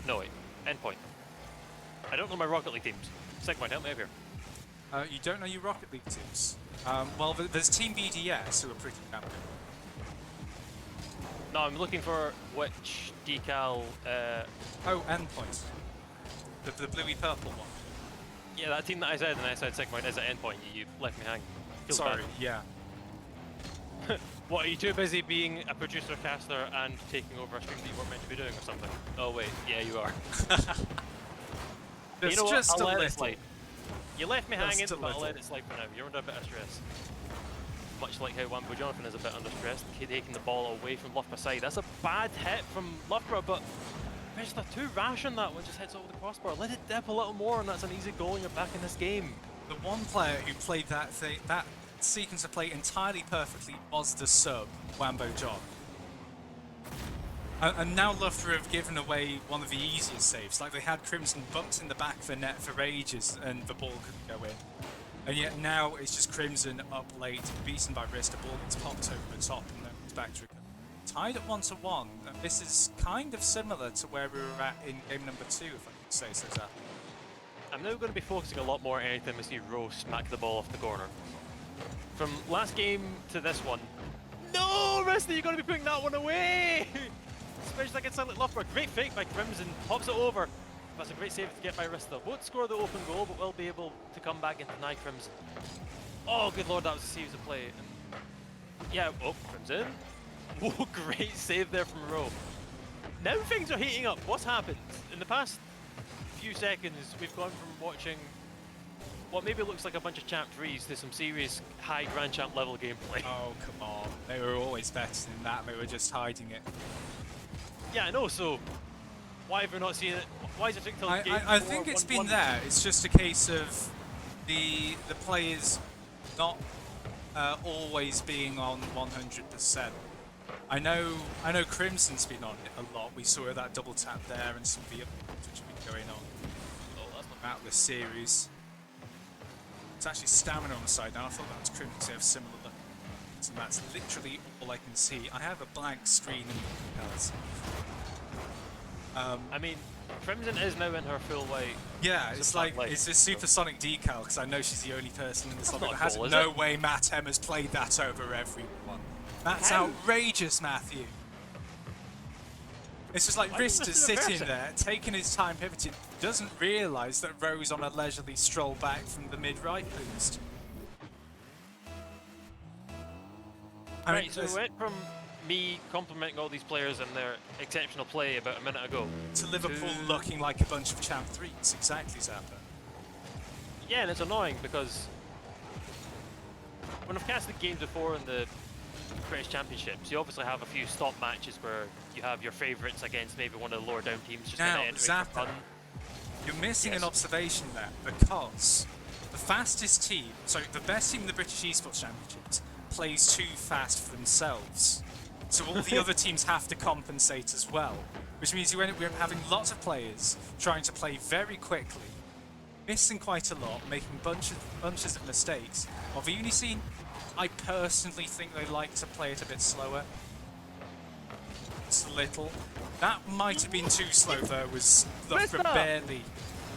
[SPEAKER 5] No, wait, endpoint. I don't know my Rocket League teams. Sigpoint, help me out here.
[SPEAKER 4] You don't know your Rocket League teams? Well, there's Team BDS, who are pretty damn good.
[SPEAKER 5] No, I'm looking for which decal...
[SPEAKER 4] Oh, endpoint. The bluey-purple one.
[SPEAKER 5] Yeah, that team that I said, and I said Sigpoint is at endpoint. You left me hang. Feels
[SPEAKER 4] Sorry,
[SPEAKER 5] bad.
[SPEAKER 4] yeah.
[SPEAKER 5] What, are you too busy being a producer caster and taking over a stream that you weren't meant to be doing or something? Oh wait, yeah you are. You know what, I'll let it slide. You left me hanging, but I'll let it slide for now. You're under a bit of stress. Much like how Wambo Jonathan is a bit under stress, taking the ball away from Loughborough side. That's a bad hit from Loughborough, but Vista too rash on that one, just hits over the crossbar. Let it dip a little more and that's an easy goal and you're back in this game.
[SPEAKER 4] The one player who played that sequence of play entirely perfectly was the sub, Wambo John. And now Loughborough have given away one of the easiest saves. Like, they had Crimson bumped in the back of the net for ages and the ball couldn't go in. And yet now it's just Crimson up late, beaten by wrist, the ball gets popped over the top and then it's back to recover. Tied at 1-1, and this is kind of similar to where we were at in game number 2, if I could say so, Zach.
[SPEAKER 5] I'm now going to be focusing a lot more anytime I see Rowe smack the ball off the corner. From last game to this one, no, Rista, you're going to be putting that one away! Especially against Silent Loughborough. Great fake by Crimson, pops it over. That's a great save to get by Rista. Won't score the open goal, but will be able to come back and deny Crimson. Oh, good lord, that was a series of play. And yeah, oh, Crimson. Whoa, great save there from Rowe. Now things are heating up. What's happened? In the past few seconds, we've gone from watching what maybe looks like a bunch of Champ 3s to some serious high Grand Champ level gameplay.
[SPEAKER 4] Oh, come on. They were always better than that. They were just hiding it.
[SPEAKER 5] Yeah, I know, so why have we not seen it? Why is it taking till game
[SPEAKER 4] I think it's been there. It's just a case of the players not always being on 100%. I know Crimson's been on it a lot. We saw that double tap there and some of the other things which have been going on
[SPEAKER 5] Oh, that's not
[SPEAKER 4] throughout this series. It's actually stamina on the side now. I thought that was Crimson because they have similar look. And that's literally all I can see. I have a blank screen in the details.
[SPEAKER 5] I mean, Crimson is now in her full white.
[SPEAKER 4] Yeah, it's like
[SPEAKER 5] light,
[SPEAKER 4] it's a supersonic decal because I know she's the only person in this lobby
[SPEAKER 5] not
[SPEAKER 4] that has
[SPEAKER 5] cool, is
[SPEAKER 4] no
[SPEAKER 5] it?
[SPEAKER 4] way Matt M has played that over everyone. That's
[SPEAKER 5] How?
[SPEAKER 4] outrageous, Matthew. It's just like
[SPEAKER 5] Why didn't
[SPEAKER 4] Rista
[SPEAKER 5] this do the
[SPEAKER 4] sitting
[SPEAKER 5] person?
[SPEAKER 4] there, taking his time pivoting, doesn't realise that Rose on a leisurely stroll back from the mid-right boost. I mean,
[SPEAKER 5] Right, so we
[SPEAKER 4] there's-
[SPEAKER 5] went from me complimenting all these players and their exceptional play about a minute ago.
[SPEAKER 4] to Liverpool
[SPEAKER 5] to-
[SPEAKER 4] looking like a bunch of champ threes, exactly, Zappa.
[SPEAKER 5] Yeah, and it's annoying because when I've casted games before in the British Championships, you obviously have a few stop matches where you have your favourites against maybe one of the lower down teams just
[SPEAKER 4] Now,
[SPEAKER 5] kind of entering for
[SPEAKER 4] Zappa,
[SPEAKER 5] fun.
[SPEAKER 4] you're missing
[SPEAKER 5] Yes.
[SPEAKER 4] an observation there because the fastest team, so the best team in the British Esports Championships, plays too fast for themselves. So all the other teams have to compensate as well, which means you end up having lots of players trying to play very quickly, missing quite a lot, making bunches of mistakes. Of Uniseen, I personally think they like to play it a bit slower. Just a little. That might have been too slow though, was Loughborough
[SPEAKER 5] Mister!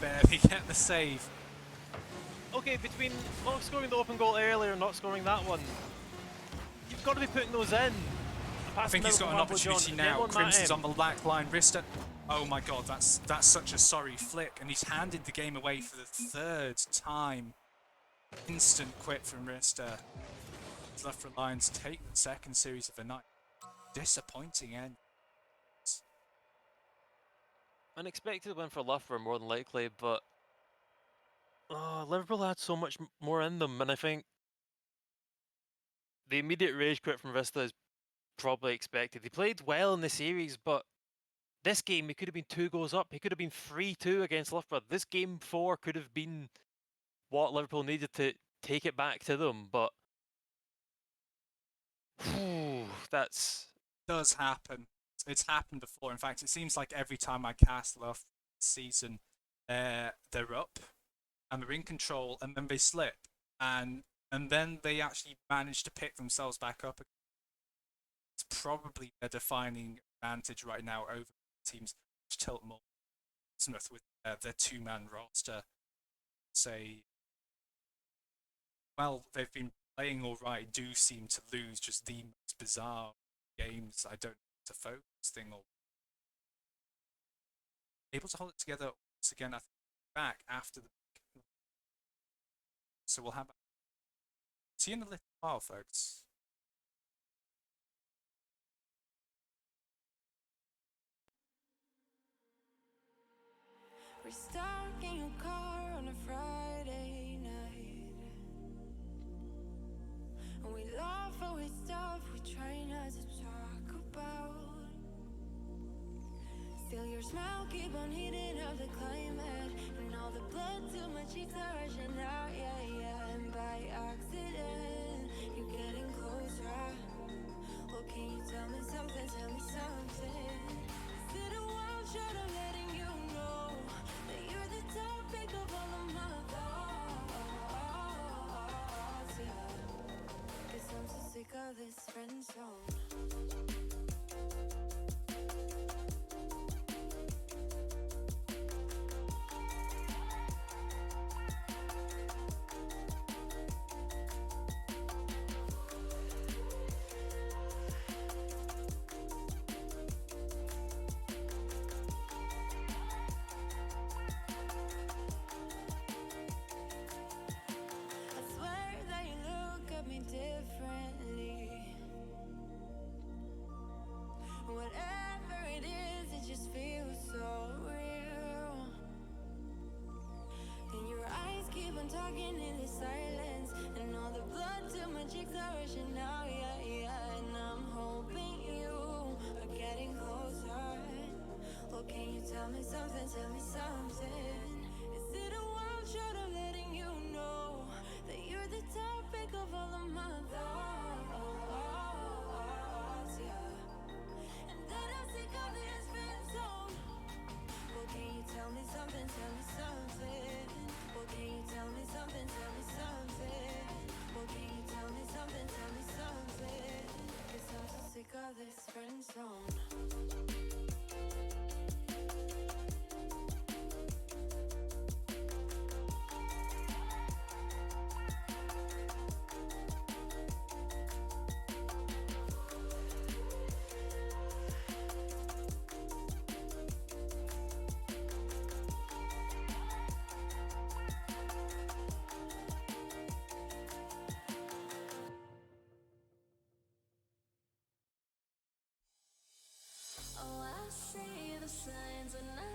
[SPEAKER 4] barely get the save.
[SPEAKER 5] Okay, between not scoring the open goal earlier and not scoring that one, you've got to be putting those in.
[SPEAKER 4] I think he's got an opportunity now. Crimson's on the back line. Rista. Oh my god, that's such a sorry flick. And he's handed the game away for the third time. Instant quit from Rista. He's left for Lions take the second series of the night. Disappointing end.
[SPEAKER 5] Unexpected win for Loughborough more than likely, but Liverpool had so much more in them, and I think the immediate rage quit from Vista is probably expected. He played well in the series, but this game he could have been 2 goals up. He could have been 3-2 against Loughborough. This game 4 could have been what Liverpool needed to take it back to them, but that's
[SPEAKER 4] Does happen. It's happened before. In fact, it seems like every time I cast Love this season, they're up and they're in control, and then they slip, and then they actually manage to pick themselves back up. It's probably their defining advantage right now over teams which tilt more Smith with their two-man roster. Say, well, they've been playing all right, do seem to lose just the most bizarre games. I don't know to focus thing or able to hold it together once again. I think back after the so we'll have see you in a little while, folks.
[SPEAKER 1] We're stuck in your car on a Friday night, and we laugh over stuff we try not to talk about. Still your smile keep on heating up the climate, and all the blood to my cheeks are rushing out, yeah. And by accident, you're getting closer. Oh, can you tell me something, tell me something? Is it a wild shot of letting you know that you're the topic of all of my thoughts, yeah. 'Cause I'm so sick of this friend zone. I swear that you look at me differently. Whatever it is, it just feels so real. And your eyes keep on talking in the silence, and all the blood to my cheeks are rushing now, yeah. And I'm hoping you are getting closer. Oh, can you tell me something, tell me something? Is it a wild shot of letting you know that you're the topic of all of my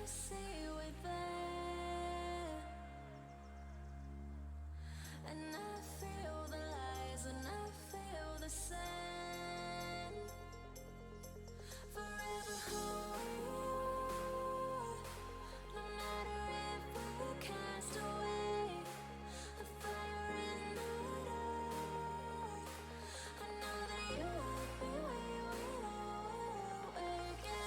[SPEAKER 1] see we're there, and I feel the lies and I feel the sand. Forever hold you, no matter if we're cast away, a fire in the dark. I know that you won't be waiting again.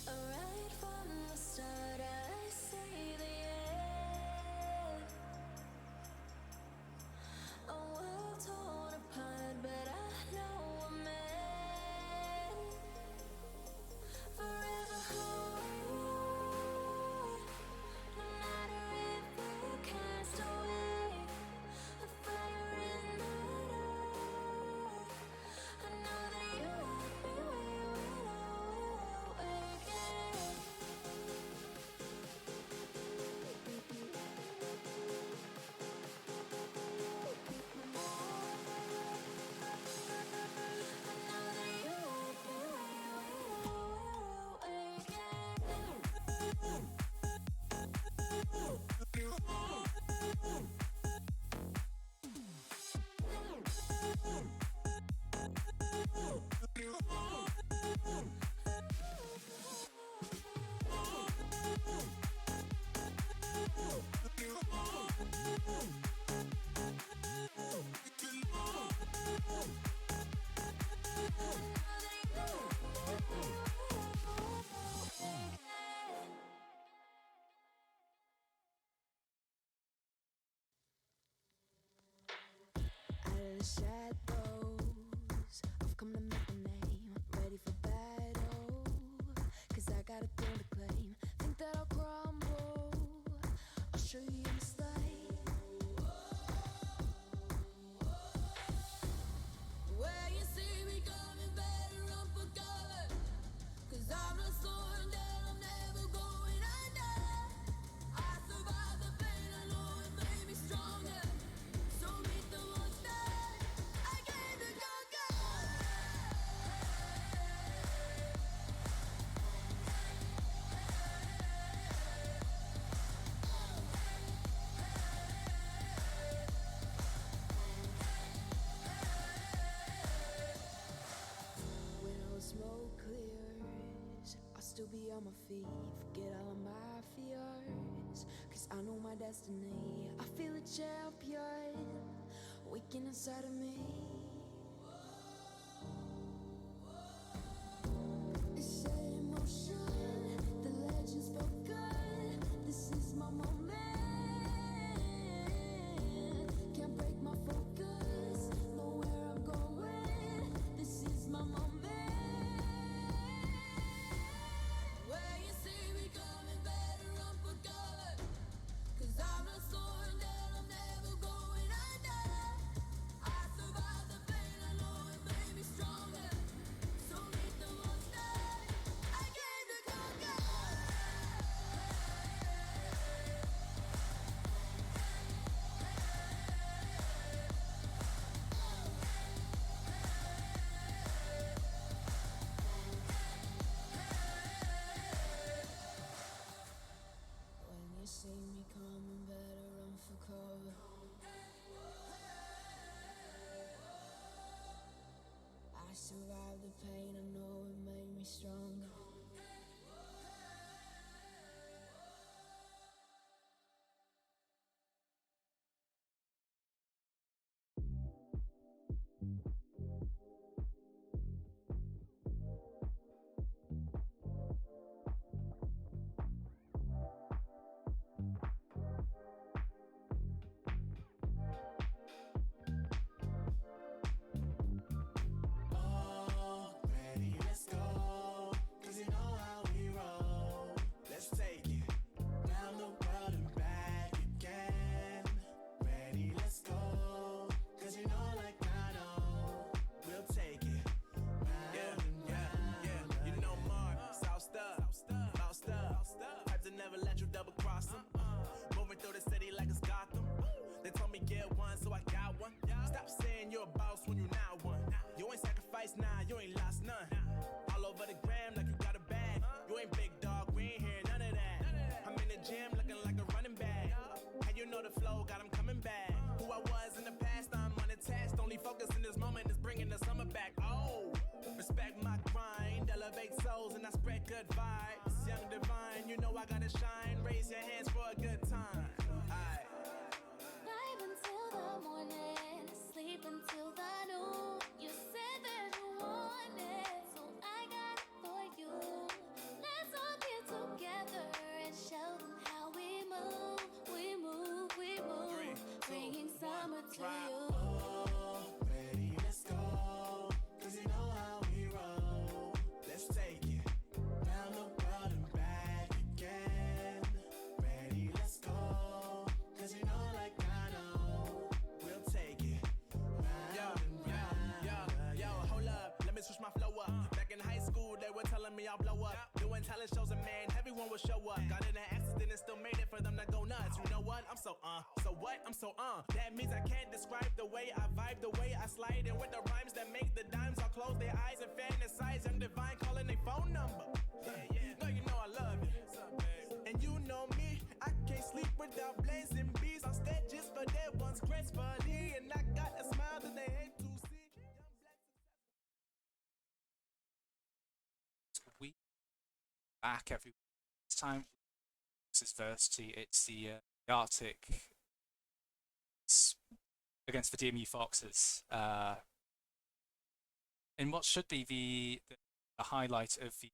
[SPEAKER 1] Right from the start, I see the end. A world torn apart, but I know we're meant. Forever hold you, no matter if we're cast away, a fire in the dark. I know that you won't be waiting again. Out of the shadows, I've come to make a name. Ready for battle, 'cause I got a thing to claim. Think that I'll crumble, I'll show you the slave. Where you see me coming, better run for cover, 'cause I'm not slowing down, I'm never going under. I survived the pain, I know it made me stronger. So meet the monster I came to conquer. When all the smoke clears, I'll still be on my feet. Forget all of my fears, 'cause I know my destiny. I feel a champion waking inside of me. It's set in motion, the legend's spoken. This is my moment. Can't break my focus, know where I'm going. This is my moment. Where you see me coming, better run for cover, 'cause I'm not slowing down, I'm never going under. I survived the pain, I know it made me stronger. So meet the monster I came to conquer. When you see me coming, better run for cover. I survived the pain, I know it made me stronger.
[SPEAKER 6] you're a boss when you not one. You ain't sacrificed, nah, you ain't lost none. All over the gram like you got a bag. You ain't big dog, we ain't hear none of that. I'm in the gym looking like a running back. And you know the flow, got him coming back. Who I was in the past, I'm unattached. Only focus in this moment is bringing the summer back. Oh, respect my grind, elevate souls and I spread good vibes. Young divine, you know I gotta shine. Raise your hands for a good time. Aight.
[SPEAKER 1] Vibe until the morning, sleep until the noon. You said that you want it, so I got it for you. Let's all get together and show them how we move. We move, we move, bringing summer to you.
[SPEAKER 6] Ready, let's go. Cause you know how we roll. Let's take it round the world and back again. Ready, let's go. Cause you know like I know. We'll take it round and round. Yo, hold up. Let me switch my flow up. Back in high school, they were telling me I'll blow up. Doing talent shows and man, everyone will show up. Got in an accident and still made it for them to go nuts. You know what? I'm so what? I'm so That means I can't describe the way I vibe, the way I slide. And with the rhymes that make the dimes, I'll close their eyes and fantasize. Young divine calling their phone number. No, you know I love it. And you know me, I can't sleep without blazing beats on stages for their ones gracefully. And I got a smile that they hate to see.
[SPEAKER 4] We back every this time. This is Versity. It's the Arctic against the DMU Foxes. In what should be the highlight of the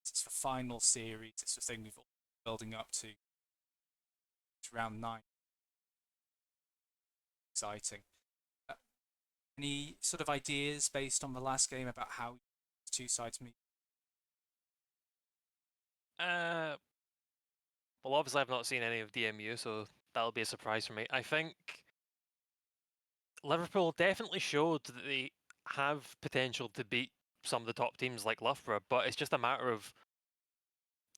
[SPEAKER 4] it's the final series. It's the thing we've all been building up to. It's round 9. Exciting. Any sort of ideas based on the last game about how the two sides meet?
[SPEAKER 5] Well, obviously I've not seen any of DMU, so that'll be a surprise for me. I think Liverpool definitely showed that they have potential to beat some of the top teams like Loughborough, but it's just a matter of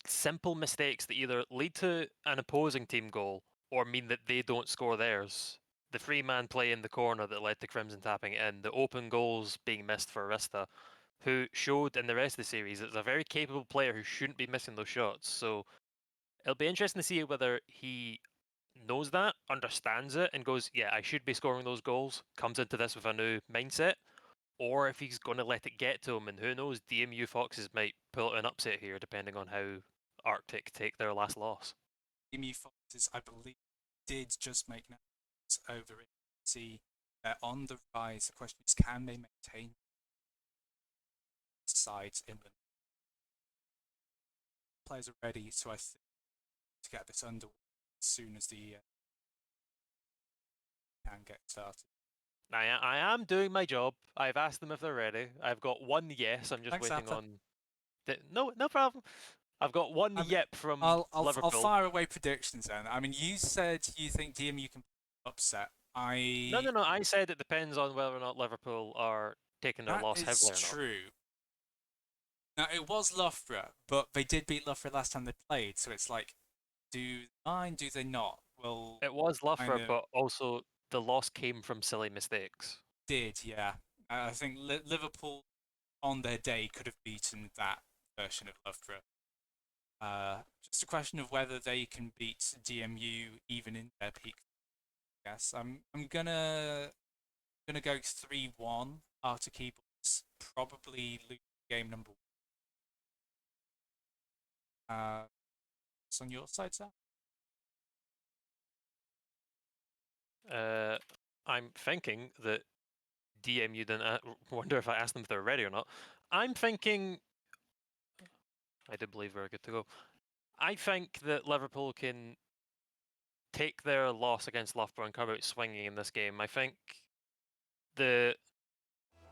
[SPEAKER 5] simple mistakes that either lead to an opposing team goal or mean that they don't score theirs. The free-man play in the corner that led to Crimson tapping it in, the open goals being missed for Arista, who showed in the rest of the series as a very capable player who shouldn't be missing those shots. So it'll be interesting to see whether he knows that, understands it, and goes, yeah, I should be scoring those goals, comes into this with a new mindset, or if he's going to let it get to him, and who knows, DMU Foxes might pull an upset here, depending on how Arctic take their last loss.
[SPEAKER 4] DMU Foxes, I believe, did just make notes over it. See, they're on the rise. The question is, can they maintain sides in the players are ready? So I think to get this underway as soon as the can get started.
[SPEAKER 5] I am doing my job. I've asked them if they're ready. I've got one yes. I'm just
[SPEAKER 4] Thanks,
[SPEAKER 5] waiting
[SPEAKER 4] Apta.
[SPEAKER 5] on. No problem. I've got one yep from Liverpool.
[SPEAKER 4] I'll fire away predictions then. I mean, you said you think DMU can upset.
[SPEAKER 5] No. I said it depends on whether or not Liverpool are taking their loss heavily or not.
[SPEAKER 4] That's true. Now, it was Loughborough, but they did beat Loughborough last time they played, so it's like, do they not? Well,
[SPEAKER 5] it was Loughborough, but also the loss came from silly mistakes.
[SPEAKER 4] Yeah. I think Liverpool on their day could have beaten that version of Loughborough. Just a question of whether they can beat DMU even in their peak. Yes, I'm gonna go 3-1 after keyboards. Probably lose game number 1. What's on your side, Sam?
[SPEAKER 5] I'm thinking that DMU didn't wonder if I asked them if they're ready or not. I'm thinking. I do believe we're good to go. I think that Liverpool can take their loss against Loughborough and come out swinging in this game. I think the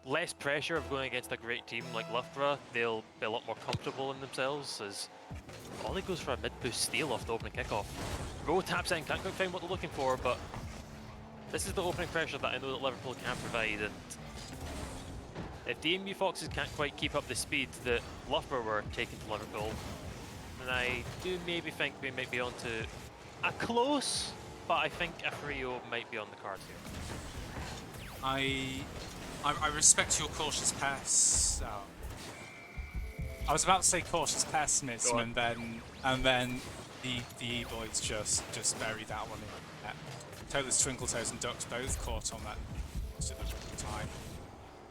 [SPEAKER 5] less pressure of going against a great team like Loughborough, they'll be a lot more comfortable in themselves as Ollie goes for a mid-boost steal off the opening kickoff. Rowe taps in, can't quite find what they're looking for, but this is the opening pressure that I know that Liverpool can provide, and if DMU Foxes can't quite keep up the speed that Loughborough were taking to Liverpool, then I do maybe think we might be on to a close, but I think a 3-0 might be on the cards here.
[SPEAKER 4] I respect your cautious pass. Oh. I was about to say cautious pessimism,
[SPEAKER 5] Go on.
[SPEAKER 4] and then the E-boys just buried that one in net. Toadless Twinkle-Toes and Ducks both caught on that most of the time.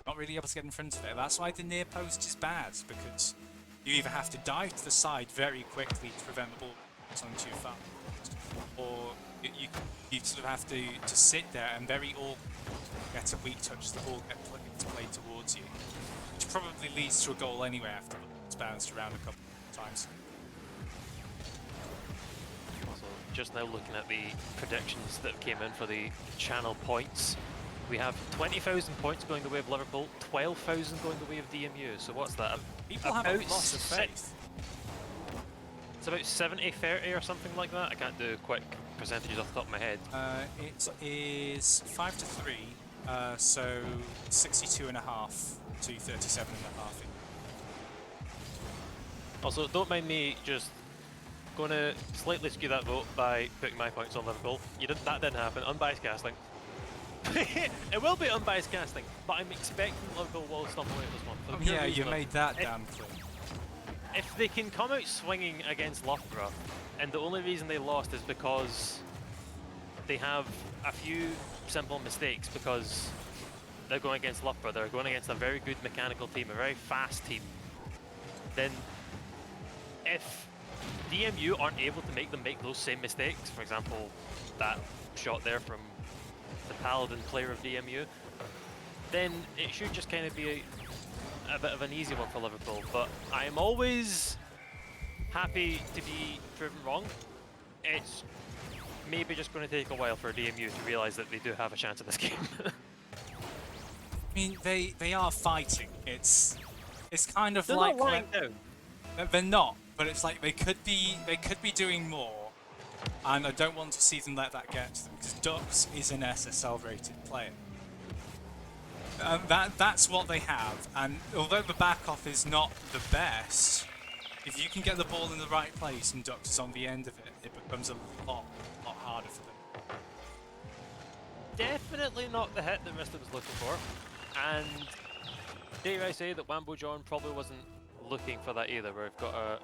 [SPEAKER 4] Not really able to get in front of it. That's why the near post is bad, because you either have to dive to the side very quickly to prevent the ball from too fast, or you sort of have to sit there and very awkwardly get a weak touch, the ball gets played towards you, which probably leads to a goal anyway after it's bounced around a couple of times.
[SPEAKER 5] Also, just now looking at the predictions that came in for the channel points, we have 20,000 points going the way of Liverpool, 12,000 going the way of DMU. So what's that?
[SPEAKER 4] People have a lot of faith.
[SPEAKER 5] It's about 70-30 or something like that. I can't do quick percentages off the top of my head.
[SPEAKER 4] It is 5-3, so 62.5 to 37.5.
[SPEAKER 5] Also, don't mind me just going to slightly skew that vote by putting my points on Liverpool. That didn't happen. Unbiased casting. It will be unbiased casting, but I'm expecting Liverpool will stumble away with this one. For the pure
[SPEAKER 4] Yeah, you
[SPEAKER 5] reason of
[SPEAKER 4] made that damn clear.
[SPEAKER 5] if they can come out swinging against Loughborough, and the only reason they lost is because they have a few simple mistakes, because they're going against Loughborough, they're going against a very good mechanical team, a very fast team, then if DMU aren't able to make them make those same mistakes, for example, that shot there from the Paladin player of DMU, then it should just kind of be a bit of an easy one for Liverpool. But I am always happy to be proven wrong. It's maybe just going to take a while for DMU to realise that they do have a chance in this game.
[SPEAKER 4] I mean, they are fighting. It's kind of
[SPEAKER 5] They're
[SPEAKER 4] like
[SPEAKER 5] not lying down.
[SPEAKER 4] they're not, but it's like they could be doing more, and I don't want to see them let that get to them, because Dux is an SSL rated player. That's what they have, and although the back off is not the best, if you can get the ball in the right place and Dux is on the end of it, it becomes a lot harder for them.
[SPEAKER 5] Definitely not the hit that Mr. was looking for, and dare I say that Wambo John probably wasn't looking for that either. We've got a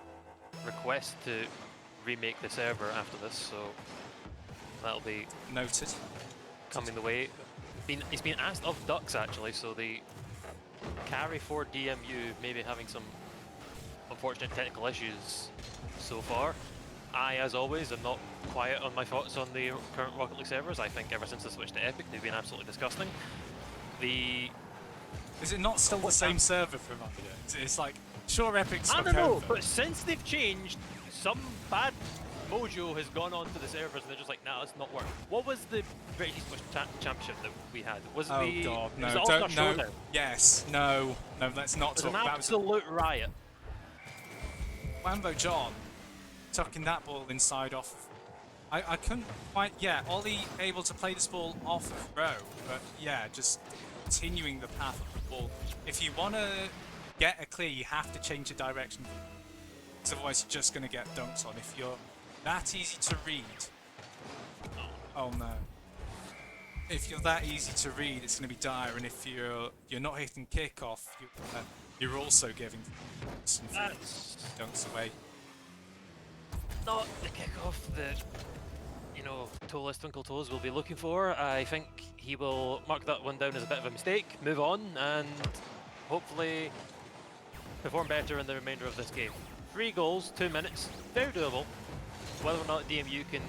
[SPEAKER 5] request to remake the server after this, so that'll be
[SPEAKER 4] Noted.
[SPEAKER 5] coming the way. He's been asked of Ducks actually, so the carry for DMU maybe having some unfortunate technical issues so far. I, as always, am not quiet on my thoughts on the current Rocket League servers. I think ever since they switched to Epic, they've been absolutely disgusting.
[SPEAKER 4] Is it not still the same server for Mafia? It's like, sure, Epic's
[SPEAKER 5] I
[SPEAKER 4] took
[SPEAKER 5] don't know,
[SPEAKER 4] over.
[SPEAKER 5] but since they've changed, some bad mojo has gone on to the servers and they're just like, nah, let's not work. What was the British Esports Championship that we had? Was it
[SPEAKER 4] Oh
[SPEAKER 5] the...
[SPEAKER 4] god,
[SPEAKER 5] it
[SPEAKER 4] no,
[SPEAKER 5] was the
[SPEAKER 4] don't,
[SPEAKER 5] All-Star
[SPEAKER 4] no,
[SPEAKER 5] Showdown?
[SPEAKER 4] yes, no, let's not
[SPEAKER 5] It was
[SPEAKER 4] talk
[SPEAKER 5] an
[SPEAKER 4] about
[SPEAKER 5] absolute riot.
[SPEAKER 4] Wambo John tucking that ball inside off. I couldn't quite, yeah, Ollie able to play this ball off of row, but yeah, just continuing the path of the ball. If you want to get a clear, you have to change the direction, because otherwise you're just going to get dunked on. If you're that easy to read, oh no. If you're that easy to read, it's going to be dire, and if you're not hitting kickoff, you're also giving some
[SPEAKER 5] That's
[SPEAKER 4] dunks away.
[SPEAKER 5] not the kickoff that, you know, Toeless Twinkle Toes will be looking for. I think he will mark that one down as a bit of a mistake, move on, and hopefully perform better in the remainder of this game. 3 goals, 2 minutes, very doable. Whether or not DMU can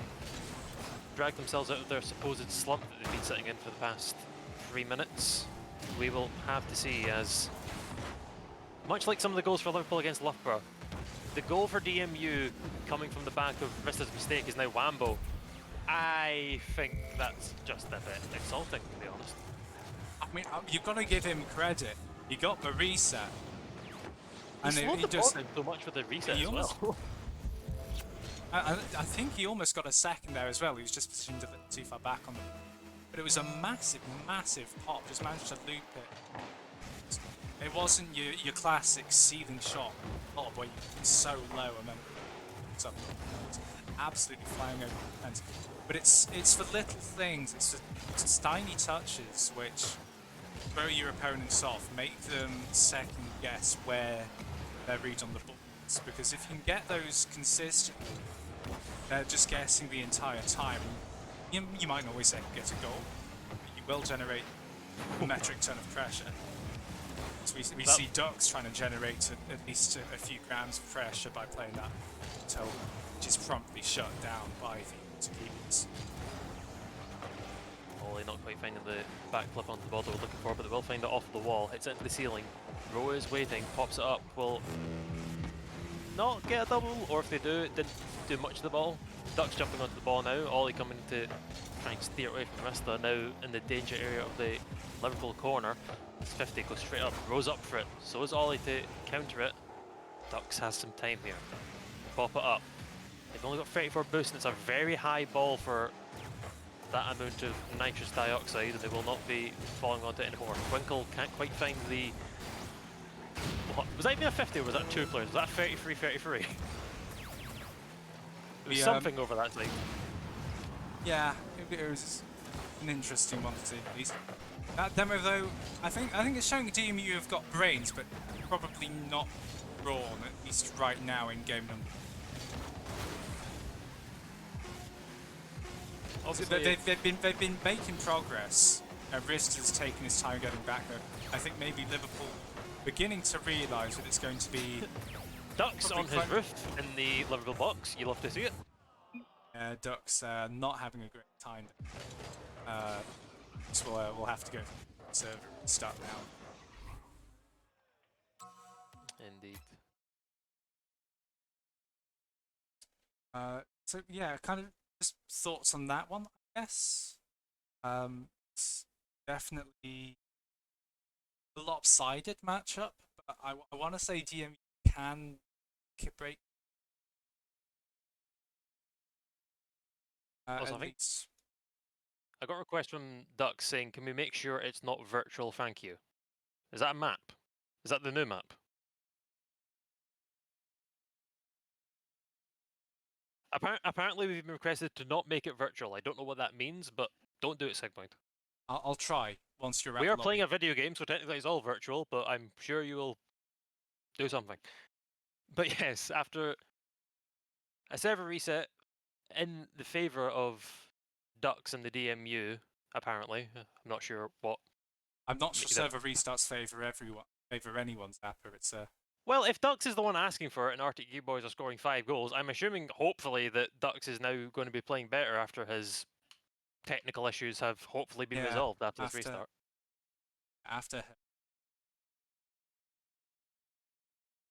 [SPEAKER 5] drag themselves out of their supposed slump that they've been sitting in for the past 3 minutes, we will have to see, as much like some of the goals for Liverpool against Loughborough, the goal for DMU coming from the back of Rista's mistake is now Wambo. I think that's just a bit insulting, to be honest.
[SPEAKER 4] I mean, you've got to give him credit. He got the reset.
[SPEAKER 5] He slowed the
[SPEAKER 4] just
[SPEAKER 5] ball down so much with the reset
[SPEAKER 4] he
[SPEAKER 5] as
[SPEAKER 4] almost-
[SPEAKER 5] well.
[SPEAKER 4] I think he almost got a second there as well. He was just positioned a bit too far back on the. But it was a massive pop. Just managed to loop it. It wasn't your classic seething shot, where you're so low and then it's absolutely flying over the fence. But it's for little things. It's tiny touches which throw your opponents off, make them second guess where their read on the ball is. Because if you can get those consistently, they're just guessing the entire time. You might not always get a goal, but you will generate a metric ton of pressure. So we see Ducks trying to generate at least a few grams of pressure by playing that until which is promptly shut down by the keepers.
[SPEAKER 5] Ollie not quite finding the back flip onto the ball they were looking for, but they will find it off the wall. Hits it into the ceiling. Rowe is waiting, pops it up, will not get a double, or if they do, it didn't do much to the ball. Ducks jumping onto the ball now, Ollie coming to try and steer away from Rista, now in the danger area of the Liverpool corner. It's 50, goes straight up, Rowe's up for it, so is Ollie to counter it. Ducks has some time here. Pop it up. They've only got 34 boost and it's a very high ball for that amount of nitrous dioxide, and they will not be falling onto it anymore. Twinkle can't quite find the... What? Was that even a 50 or was that 2 players? Was that 33-33? There was something over that time.
[SPEAKER 4] Yeah, it was an interesting one to see at least. That demo though, I think it's showing DMU have got brains, but probably not brawn, at least right now in game number.
[SPEAKER 5] Obviously,
[SPEAKER 4] They've been making progress. Rist has taken his time getting back there. I think maybe Liverpool beginning to realise that it's going to be
[SPEAKER 5] Ducks on his roof in the Liverpool box. You love to see it.
[SPEAKER 4] Ducks not having a great time. So we'll have to go server and start now.
[SPEAKER 5] Indeed.
[SPEAKER 4] So yeah, kind of just thoughts on that one, I guess. It's definitely a lopsided matchup, but I want to say DMU can break.
[SPEAKER 5] Also,
[SPEAKER 4] At least.
[SPEAKER 5] I got a request from Ducks saying, can we make sure it's not virtual, thank you? Is that a map? Is that the new map? Apparently we've been requested to not make it virtual. I don't know what that means, but don't do it, Sigpoint.
[SPEAKER 4] I'll try once you're out.
[SPEAKER 5] We are playing a video game, so technically it's all virtual, but I'm sure you will do something. But yes, after a server reset in the favour of Ducks and the DMU, apparently. I'm not sure what.
[SPEAKER 4] I'm not sure server restarts favour anyone's Zapper. It's a.
[SPEAKER 5] Well, if Ducks is the one asking for it and Arctic U Boys are scoring 5 goals, I'm assuming, hopefully, that Ducks is now going to be playing better after his technical issues have hopefully been resolved after this restart.
[SPEAKER 4] After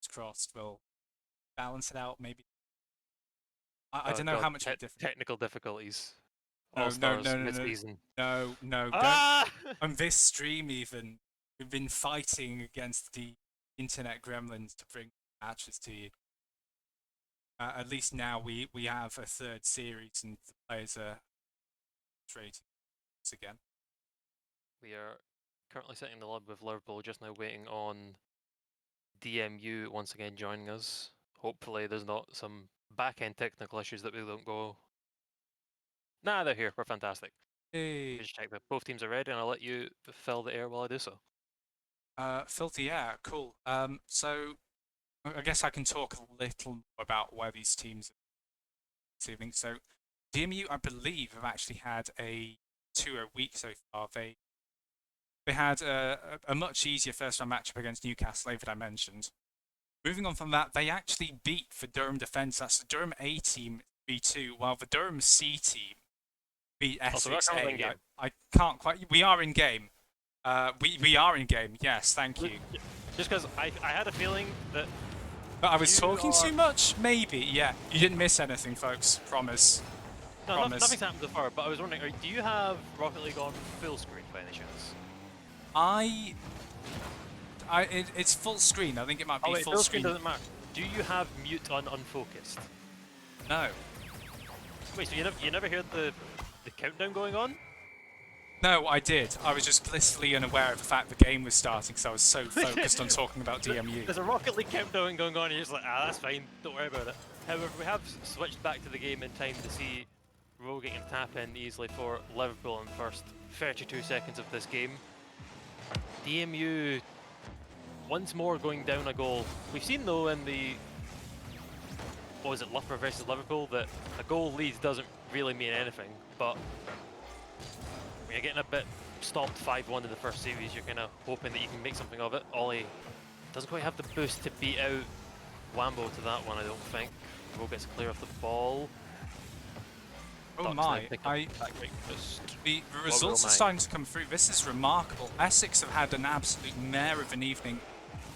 [SPEAKER 4] it's crossed, we'll balance it out, maybe. I don't know how much
[SPEAKER 5] technical difficulties.
[SPEAKER 4] No,
[SPEAKER 5] mid-season.
[SPEAKER 4] No.
[SPEAKER 5] Ah!
[SPEAKER 4] On this stream, even we've been fighting against the internet gremlins to bring matches to you. At least now we have a third series and the players are trading again.
[SPEAKER 5] We are currently sitting in the lab with Liverpool, just now waiting on DMU once again joining us. Hopefully there's not some back-end technical issues that we don't go... Nah, they're here. We're fantastic.
[SPEAKER 4] Hey.
[SPEAKER 5] Just check that both teams are ready, and I'll let you fill the air while I do so.
[SPEAKER 4] Filthy air, cool. So I guess I can talk a little more about where these teams are this evening. So DMU, I believe, have actually had a 2-0 week so far. They had a much easier first-round matchup against Newcastle, that I mentioned. Moving on from that, they actually beat the Durham Defence. That's the Durham A team 3-2, while the Durham C team beat Essex A. I can't quite. We are in game. We are in game. Yes, thank you.
[SPEAKER 5] Just because I had a feeling that.
[SPEAKER 4] But I was talking too much. Maybe. Yeah. You didn't miss anything, folks. Promise.
[SPEAKER 5] No,
[SPEAKER 4] Promise.
[SPEAKER 5] Nothing's happened so far. But I was wondering, do you have Rocket League on full screen by any chance?
[SPEAKER 4] It's full screen. I think it might be
[SPEAKER 5] full
[SPEAKER 4] full
[SPEAKER 5] screen. Doesn't matter. Do you have mute on unfocused?
[SPEAKER 4] No.
[SPEAKER 5] Wait, so you never heard the countdown going on?
[SPEAKER 4] No, I did. I was just blissfully unaware of the fact the game was starting because I was so focused on talking about DMU.
[SPEAKER 5] There's a Rocket League countdown going on and you're just like, that's fine, don't worry about it. However, we have switched back to the game in time to see Rowe getting a tap in easily for Liverpool in the first 32 seconds of this game. DMU once more going down a goal. We've seen though in the, what was it, Loughborough versus Liverpool, that a goal lead doesn't really mean anything, but when you're getting a bit stopped 5-1 in the first series, you're kind of hoping that you can make something of it. Ollie doesn't quite have the boost to beat out Wambo to that one, I don't think. Rowe gets clear off the ball.
[SPEAKER 4] Oh
[SPEAKER 5] Ducks
[SPEAKER 4] my,
[SPEAKER 5] then pick up
[SPEAKER 4] I,
[SPEAKER 5] that great boost.
[SPEAKER 4] the
[SPEAKER 5] Well,
[SPEAKER 4] results are
[SPEAKER 5] my.
[SPEAKER 4] starting to come through. This is remarkable. Essex have had an absolute mare of an evening.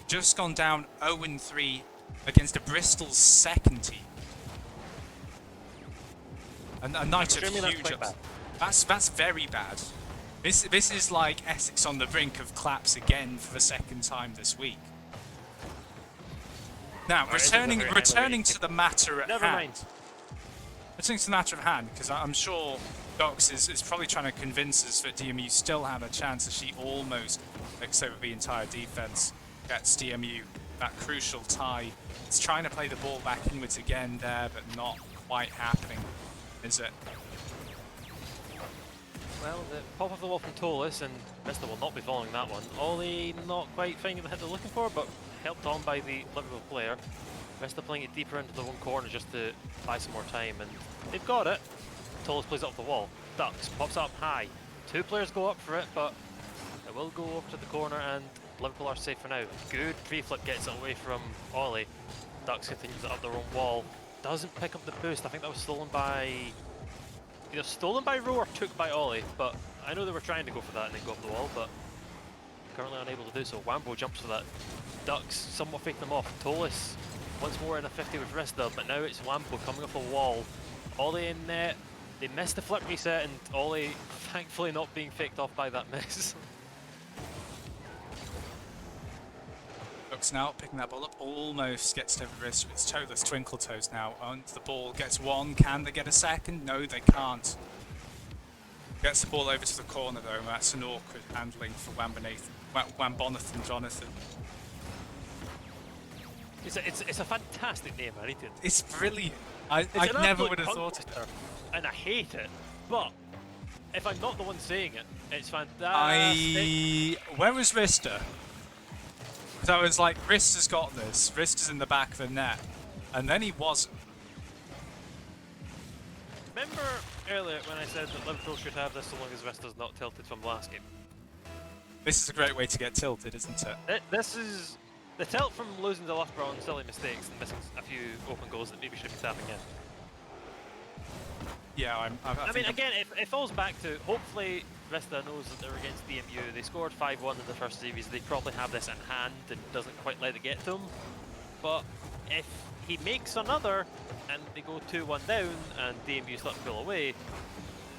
[SPEAKER 4] Just gone down 0-3 against a Bristol's second team. A night of
[SPEAKER 5] Extremely, that's
[SPEAKER 4] huge
[SPEAKER 5] quite
[SPEAKER 4] ups.
[SPEAKER 5] bad.
[SPEAKER 4] That's very bad. This is like Essex on the brink of collapse again for the second time this week. Now,
[SPEAKER 5] Alright, this is a very
[SPEAKER 4] returning
[SPEAKER 5] highly
[SPEAKER 4] to the matter at
[SPEAKER 5] Never
[SPEAKER 4] hand.
[SPEAKER 5] mind.
[SPEAKER 4] Returning to the matter at hand, because I'm sure Docs is probably trying to convince us that DMU still have a chance as she almost looks over the entire defence, gets DMU that crucial tie. It's trying to play the ball back inwards again there, but not quite happening, is it?
[SPEAKER 5] Well, the pop of the wall from Tolis, and Vista will not be following that one. Ollie not quite finding the hit they're looking for, but helped on by the Liverpool player. Vista playing it deeper into the one corner just to buy some more time, and they've got it. Tolis plays it off the wall. Ducks pops up high. Two players go up for it, but it will go over to the corner, and Liverpool are safe for now. Good pre-flip gets it away from Ollie. Ducks continues it up their own wall. Doesn't pick up the boost. I think that was stolen by... either stolen by Rowe or took by Ollie, but I know they were trying to go for that and then go up the wall, but currently unable to do so. Wambo jumps for that. Ducks somewhat fake them off. Tolis once more in a 50 with Rista, but now it's Wambo coming off a wall. Ollie in net. They missed the flip reset, and Ollie thankfully not being faked off by that miss.
[SPEAKER 4] Looks now picking that ball up, almost gets to the wrist. It's toeless twinkle toes now. Onto the ball, gets one. Can they get a second? No, they can't. Gets the ball over to the corner though, and that's an awkward handling for Wambonathan Jonathan.
[SPEAKER 5] It's a fantastic name, I need to.
[SPEAKER 4] It's brilliant. I
[SPEAKER 5] It's an
[SPEAKER 4] never
[SPEAKER 5] absolute
[SPEAKER 4] would have
[SPEAKER 5] tongue
[SPEAKER 4] thought of
[SPEAKER 5] twister, and I hate it. But if I'm not the one saying it, it's fantastic.
[SPEAKER 4] Where was Rista? Because I was like, Rista's got this. Rista's in the back of the net. And then he wasn't.
[SPEAKER 5] Remember earlier when I said that Liverpool should have this so long as Vista's not tilted from the last game?
[SPEAKER 4] This is a great way to get tilted, isn't it?
[SPEAKER 5] This is the tilt from losing to Loughborough on silly mistakes and missing a few open goals that maybe should be tapping in.
[SPEAKER 4] Yeah,
[SPEAKER 5] I mean, again, it falls back to, hopefully Vista knows that they're against DMU. They scored 5-1 in the first series. They probably have this in hand and doesn't quite let it get to them. But if he makes another and they go 2-1 down and DMU let them pull away,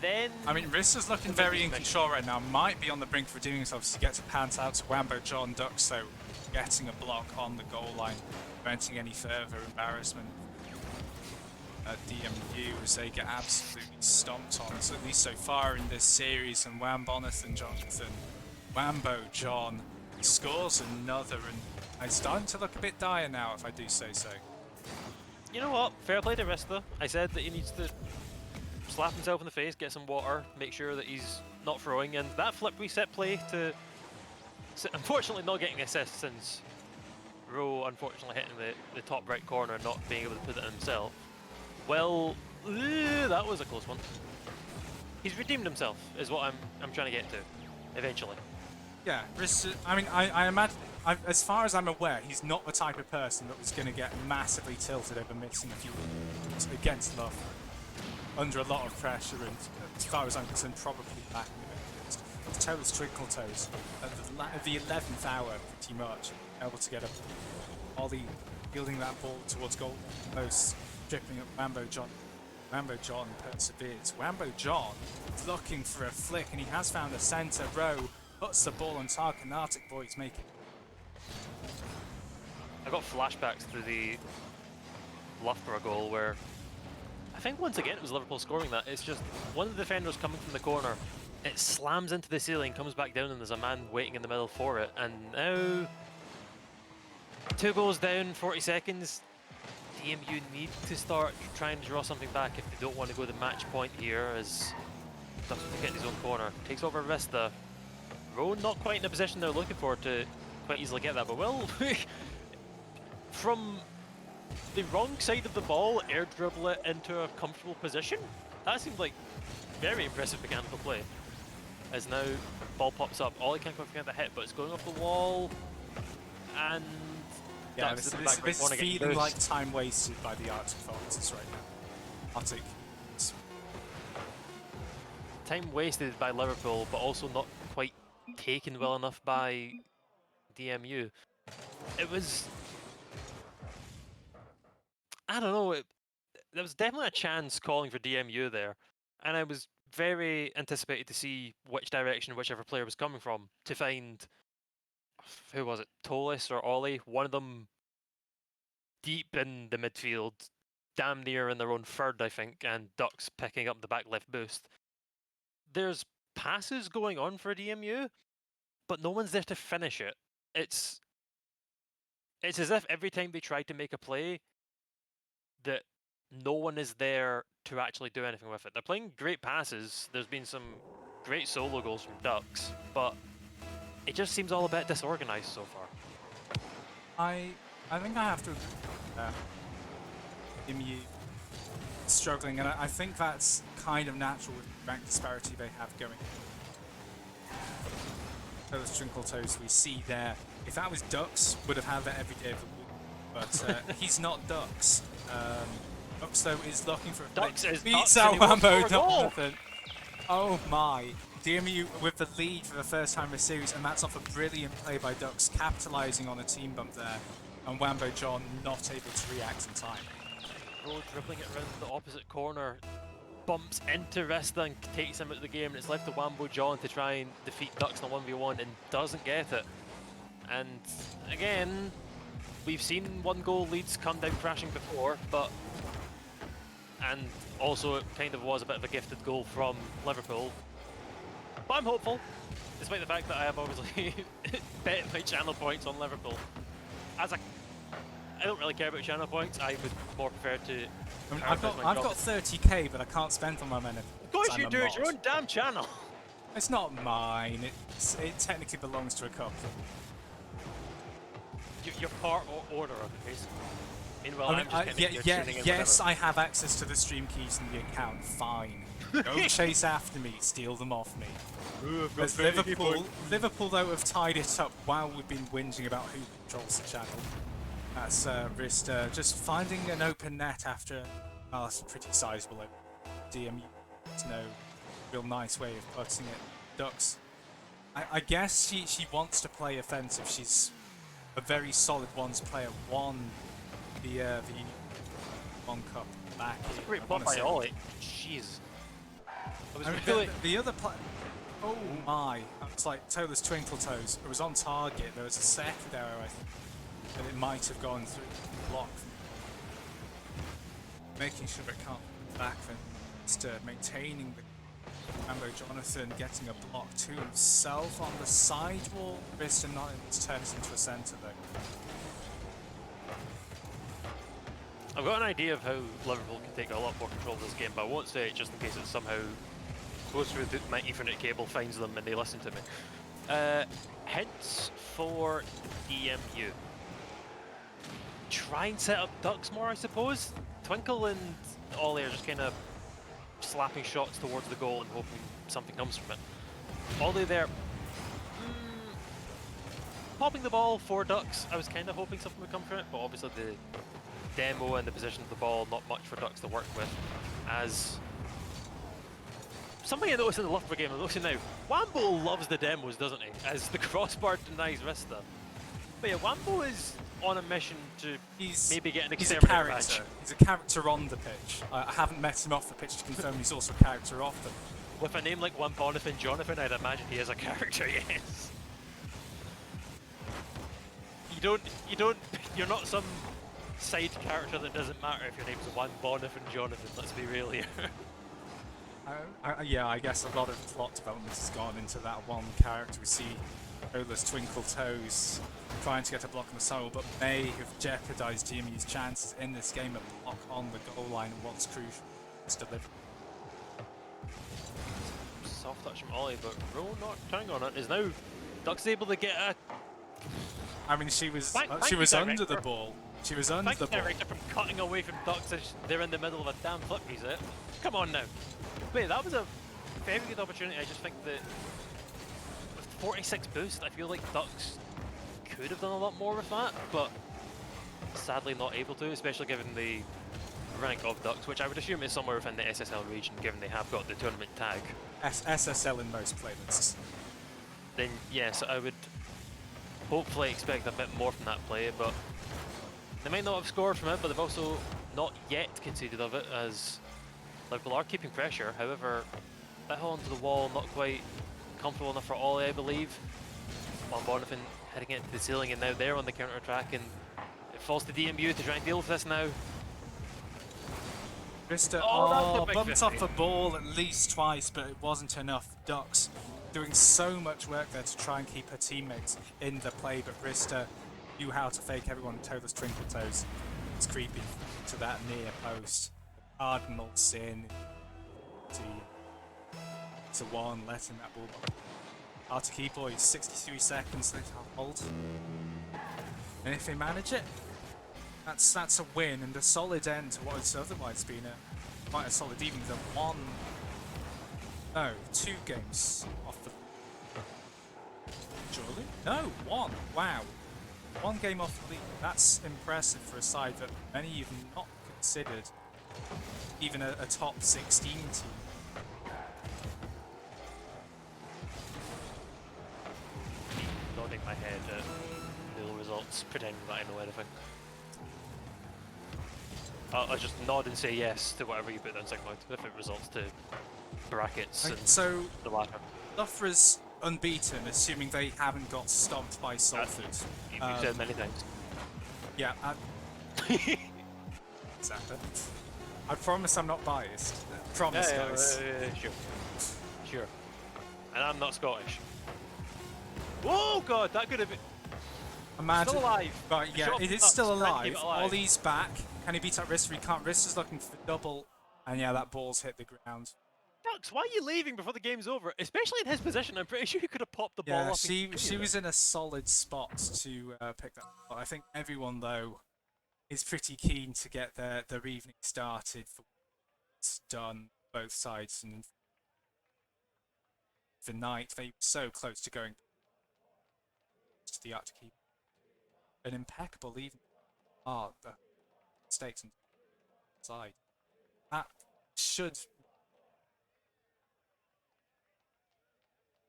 [SPEAKER 5] then...
[SPEAKER 4] I mean, Rista's looking very in control right now. Might be on the brink for doing himself to get to pants out to Wambo John Ducks, though, getting a block on the goal line, preventing any further embarrassment at DMU as they get absolutely stomped on, so at least so far in this series. And Wambonathan Jonathan, Wambo John scores another, and it's starting to look a bit dire now, if I do say so.
[SPEAKER 5] You know what? Fair play to Rista. I said that he needs to slap himself in the face, get some water, make sure that he's not throwing, and that flip reset play to... unfortunately not getting assist since Rowe unfortunately hitting the top right corner and not being able to put it in himself. Well, that was a close one. He's redeemed himself, is what I'm trying to get to, eventually.
[SPEAKER 4] Yeah, Rista, I mean, I imagine, as far as I'm aware, he's not the type of person that was going to get massively tilted over missing a few against Love. Under a lot of pressure, and as far as I'm concerned, probably back in the toes, twinkle toes, at the 11th hour, pretty much, able to get a Ollie fielding that ball towards goal post, dripping at Wambo John. Wambo John perseveres. Wambo John is looking for a flick, and he has found a centre row, puts the ball on target, and Arctic Boys make it.
[SPEAKER 5] I got flashbacks to the Loughborough goal where I think once again it was Liverpool scoring that. It's just one of the defenders coming from the corner, it slams into the ceiling, comes back down, and there's a man waiting in the middle for it. And now 2 goals down, 40 seconds. DMU need to start trying to draw something back if they don't want to go the match point here, as Ducks will get his own corner. Takes over Vista. Rowan not quite in the position they're looking for to quite easily get that, but well, from the wrong side of the ball, air dribble it into a comfortable position. That seemed like very impressive mechanical play. As now ball pops up, Ollie can't quite get the hit, but it's going off the wall, and
[SPEAKER 4] Yeah,
[SPEAKER 5] Ducks
[SPEAKER 4] this,
[SPEAKER 5] to the
[SPEAKER 4] this,
[SPEAKER 5] back right
[SPEAKER 4] this is
[SPEAKER 5] corner getting
[SPEAKER 4] feeling like
[SPEAKER 5] boost.
[SPEAKER 4] time wasted by the Arctic Foxes right now. Arctic.
[SPEAKER 5] Time wasted by Liverpool, but also not quite taken well enough by DMU. It was, I don't know, there was definitely a chance calling for DMU there, and I was very anticipated to see which direction whichever player was coming from to find, who was it, Tolis or Ollie, one of them deep in the midfield, damn near in their own third, I think, and Ducks picking up the back left boost. There's passes going on for DMU, but no one's there to finish it. It's as if every time they try to make a play, that no one is there to actually do anything with it. They're playing great passes. There's been some great solo goals from Ducks, but it just seems all a bit disorganized so far.
[SPEAKER 4] I think I have to MU struggling, and I think that's kind of natural with the rank disparity they have going. Those Twinkle Toes we see there, if that was Ducks, would have had that every day of the week. But he's not Ducks. Ducks though is looking for a
[SPEAKER 5] Ducks is
[SPEAKER 4] beats
[SPEAKER 5] Ducks
[SPEAKER 4] out
[SPEAKER 5] and he wants
[SPEAKER 4] Wambo
[SPEAKER 5] for a goal.
[SPEAKER 4] Jonathan. Oh my. DMU with the lead for the first time in the series, and that's off a brilliant play by Ducks, capitalising on a team bump there, and Wambo John not able to react in time.
[SPEAKER 5] Rowe dribbling it around the opposite corner, bumps into Rista and takes him out of the game, and it's left to Wambo John to try and defeat Ducks in a 1v1 and doesn't get it. And again, we've seen one goal leads come down crashing before, and also it kind of was a bit of a gifted goal from Liverpool. But I'm hopeful, despite the fact that I have obviously bet my channel points on Liverpool. I don't really care about channel points. I would more prefer to.
[SPEAKER 4] I mean, I've got 30k, but I can't spend them on anything.
[SPEAKER 5] Of course you do. It's your own damn channel.
[SPEAKER 4] It's not mine. It technically belongs to a couple.
[SPEAKER 5] You're part order of it, basically. Meanwhile,
[SPEAKER 4] I mean,
[SPEAKER 5] I'm just getting tuning in
[SPEAKER 4] yes,
[SPEAKER 5] whenever.
[SPEAKER 4] I have access to the stream keys in the account. Fine. Go chase after me, steal them off me. As Liverpool though have tied it up while we've been whinging about who controls the channel. That's Rista just finding an open net after. Oh, that's a pretty sizable DMU. There's no real nice way of putting it. Ducks. I guess she wants to play offensive. She's a very solid ones player. Won the One Cup back.
[SPEAKER 5] That's a great bump by Ollie. Jeez.
[SPEAKER 4] I mean, the other player. Oh my! It's like Tola's Twinkle Toes. It was on target. There was a second arrow, I think, that it might have gone through the block. Making sure it can't go back, then just maintaining the Rambo Jonathan getting a block to himself on the sidewall. Vista not able to turn it into a centre though.
[SPEAKER 5] I've got an idea of how Liverpool can take a lot more control of this game, but I won't say it just in case it somehow goes through my Ethernet cable, finds them, and they listen to me. Hints for DMU. Try and set up Ducks more, I suppose. Twinkle and Ollie are just kind of slapping shots towards the goal and hoping something comes from it. Ollie there, popping the ball for Ducks. I was kind of hoping something would come from it, but obviously the demo and the position of the ball, not much for Ducks to work with. As something I noticed in the Loughborough game, I'm noticing now, Wambo loves the demos, doesn't he? As the crossbar denies Rista. But yeah, Wambo is on a mission to maybe get an exterminator badge.
[SPEAKER 4] He's a character on the pitch. I haven't met him off the pitch to confirm he's also a character off them.
[SPEAKER 5] With a name like Wambonathan Jonathan, I'd imagine he is a character, yes. You're not some side character that doesn't matter if your name's Wambonathan Jonathan, let's be real here.
[SPEAKER 4] Yeah, I guess a lot of plot development has gone into that one character. We see Ola's Twinkle Toes trying to get a block on the soul, but may have jeopardised DMU's chances in this game of block on the goal line, and what's crucial is delivery.
[SPEAKER 5] soft touch from Ollie, but Ro not turning on it. Is now Duck's able to get a
[SPEAKER 4] I mean, she was
[SPEAKER 5] Thank
[SPEAKER 4] she
[SPEAKER 5] you,
[SPEAKER 4] was under the
[SPEAKER 5] director.
[SPEAKER 4] ball. She was under the ball.
[SPEAKER 5] director from cutting away from Ducks as they're in the middle of a damn flip reset. Come on now. Wait, that was a very good opportunity. I just think that with 46 boost, I feel like Ducks could have done a lot more with that, but sadly not able to, especially given the rank of Ducks, which I would assume is somewhere within the SSL region, given they have got the tournament tag.
[SPEAKER 4] SSL in most playlists.
[SPEAKER 5] Then yes, I would hopefully expect a bit more from that play, but they might not have scored from it, but they've also not yet conceded of it, as Liverpool are keeping pressure. However, a bit onto the wall, not quite comfortable enough for Ollie, I believe. Von Bonifin heading it to the ceiling, and now they're on the counter attack, and it falls to DMU to try and deal with this now.
[SPEAKER 4] Krista,
[SPEAKER 5] Oh, that's a big
[SPEAKER 4] bumped off
[SPEAKER 5] 50.
[SPEAKER 4] the ball at least twice, but it wasn't enough. Ducks doing so much work there to try and keep her teammates in the play, but Krista knew how to fake everyone toeless twinkle toes. It's creepy to that near post. Cardinal sin to one, letting that ball. Hard to keep, boys. 63 seconds left to hold. And if they manage it, that's a win and a solid end to what has otherwise been quite a solid evening. Two games off the. Surely? No, one. Wow. One game off the lead. That's impressive for a side that many have not considered even a top 16 team.
[SPEAKER 5] Nodding my head at NUEL results, pretending that I know anything. I'll just nod and say yes to whatever you put down second point, if it results to brackets and
[SPEAKER 4] So
[SPEAKER 5] the latter.
[SPEAKER 4] Loughborough's unbeaten, assuming they haven't got stomped by Salford.
[SPEAKER 5] You've said many times.
[SPEAKER 4] Yeah, exactly. I promise I'm not biased. Promise, guys.
[SPEAKER 5] Sure. Sure. And I'm not Scottish. Whoa, God, that could have been.
[SPEAKER 4] Imagine.
[SPEAKER 5] Still alive.
[SPEAKER 4] Right, yeah,
[SPEAKER 5] Shot
[SPEAKER 4] it is
[SPEAKER 5] up,
[SPEAKER 4] still
[SPEAKER 5] trying to
[SPEAKER 4] alive.
[SPEAKER 5] keep it alive.
[SPEAKER 4] Ollie's back. Can he beat up Rister? He can't. Rister's looking for double. And yeah, that ball's hit the ground.
[SPEAKER 5] Ducks, why are you leaving before the game's over? Especially in his position, I'm pretty sure he could have popped the ball
[SPEAKER 4] Yeah,
[SPEAKER 5] up.
[SPEAKER 4] she was in a solid spot to pick that up. I think everyone, though, is pretty keen to get their evening started for what's done, both sides. And the night, they were so close to going to the art to keep an impeccable evening. The stakes on the side. That should.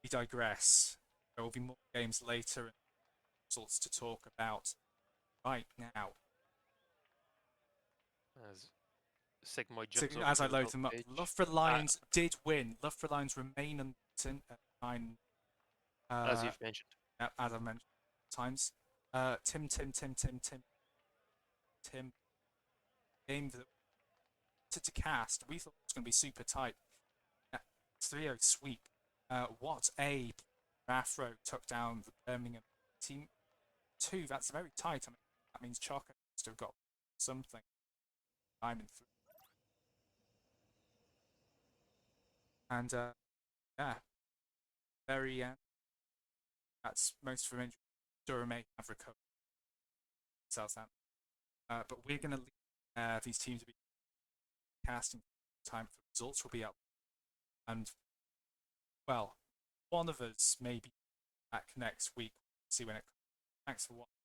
[SPEAKER 4] We digress. There will be more games later and results to talk about right now.
[SPEAKER 5] As Sigmoid jumps over
[SPEAKER 4] As
[SPEAKER 5] to
[SPEAKER 4] I
[SPEAKER 5] the
[SPEAKER 4] load
[SPEAKER 5] top
[SPEAKER 4] them up,
[SPEAKER 5] page.
[SPEAKER 4] Loughborough Lions did win. Loughborough Lions remain unbeaten at 9.
[SPEAKER 5] As you've mentioned.
[SPEAKER 4] As I've mentioned times. Tim. Game that to cast. We thought it was going to be super tight. 3-0 sweep. What a Afro took down the Birmingham team. 2. That's very tight. I mean, that means Choco must have got something. Diamond 3. And yeah, very that's most from injury. Durham may have recovered. Southampton. But we're going to leave these teams to be casting time for results will be up. And well, one of us may be back next week. See when it comes. Thanks for watching.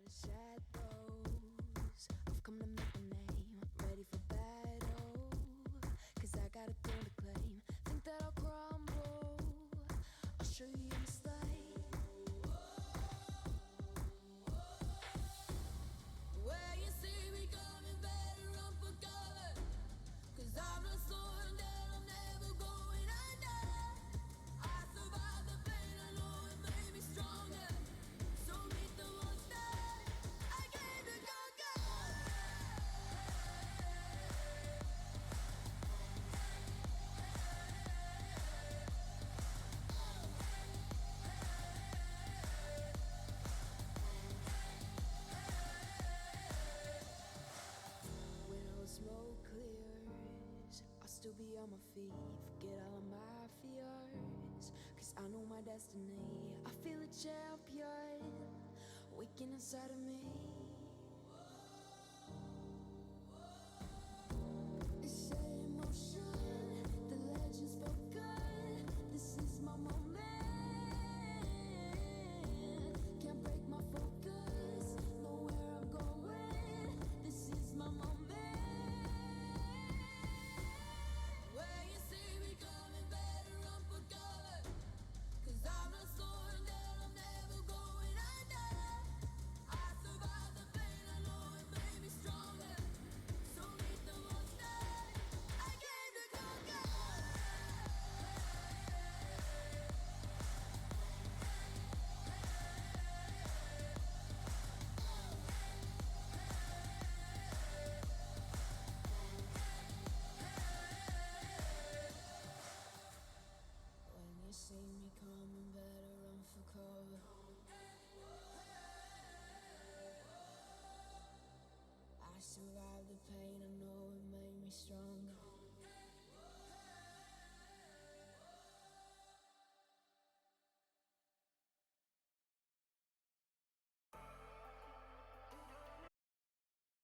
[SPEAKER 1] Shadows, I've come to make a name, ready for battle, 'cause I got a throne to claim, think that I'll crumble, or still be on my feet, forget all of my fears, cause I know my destiny. I feel a champion waking inside of me. It says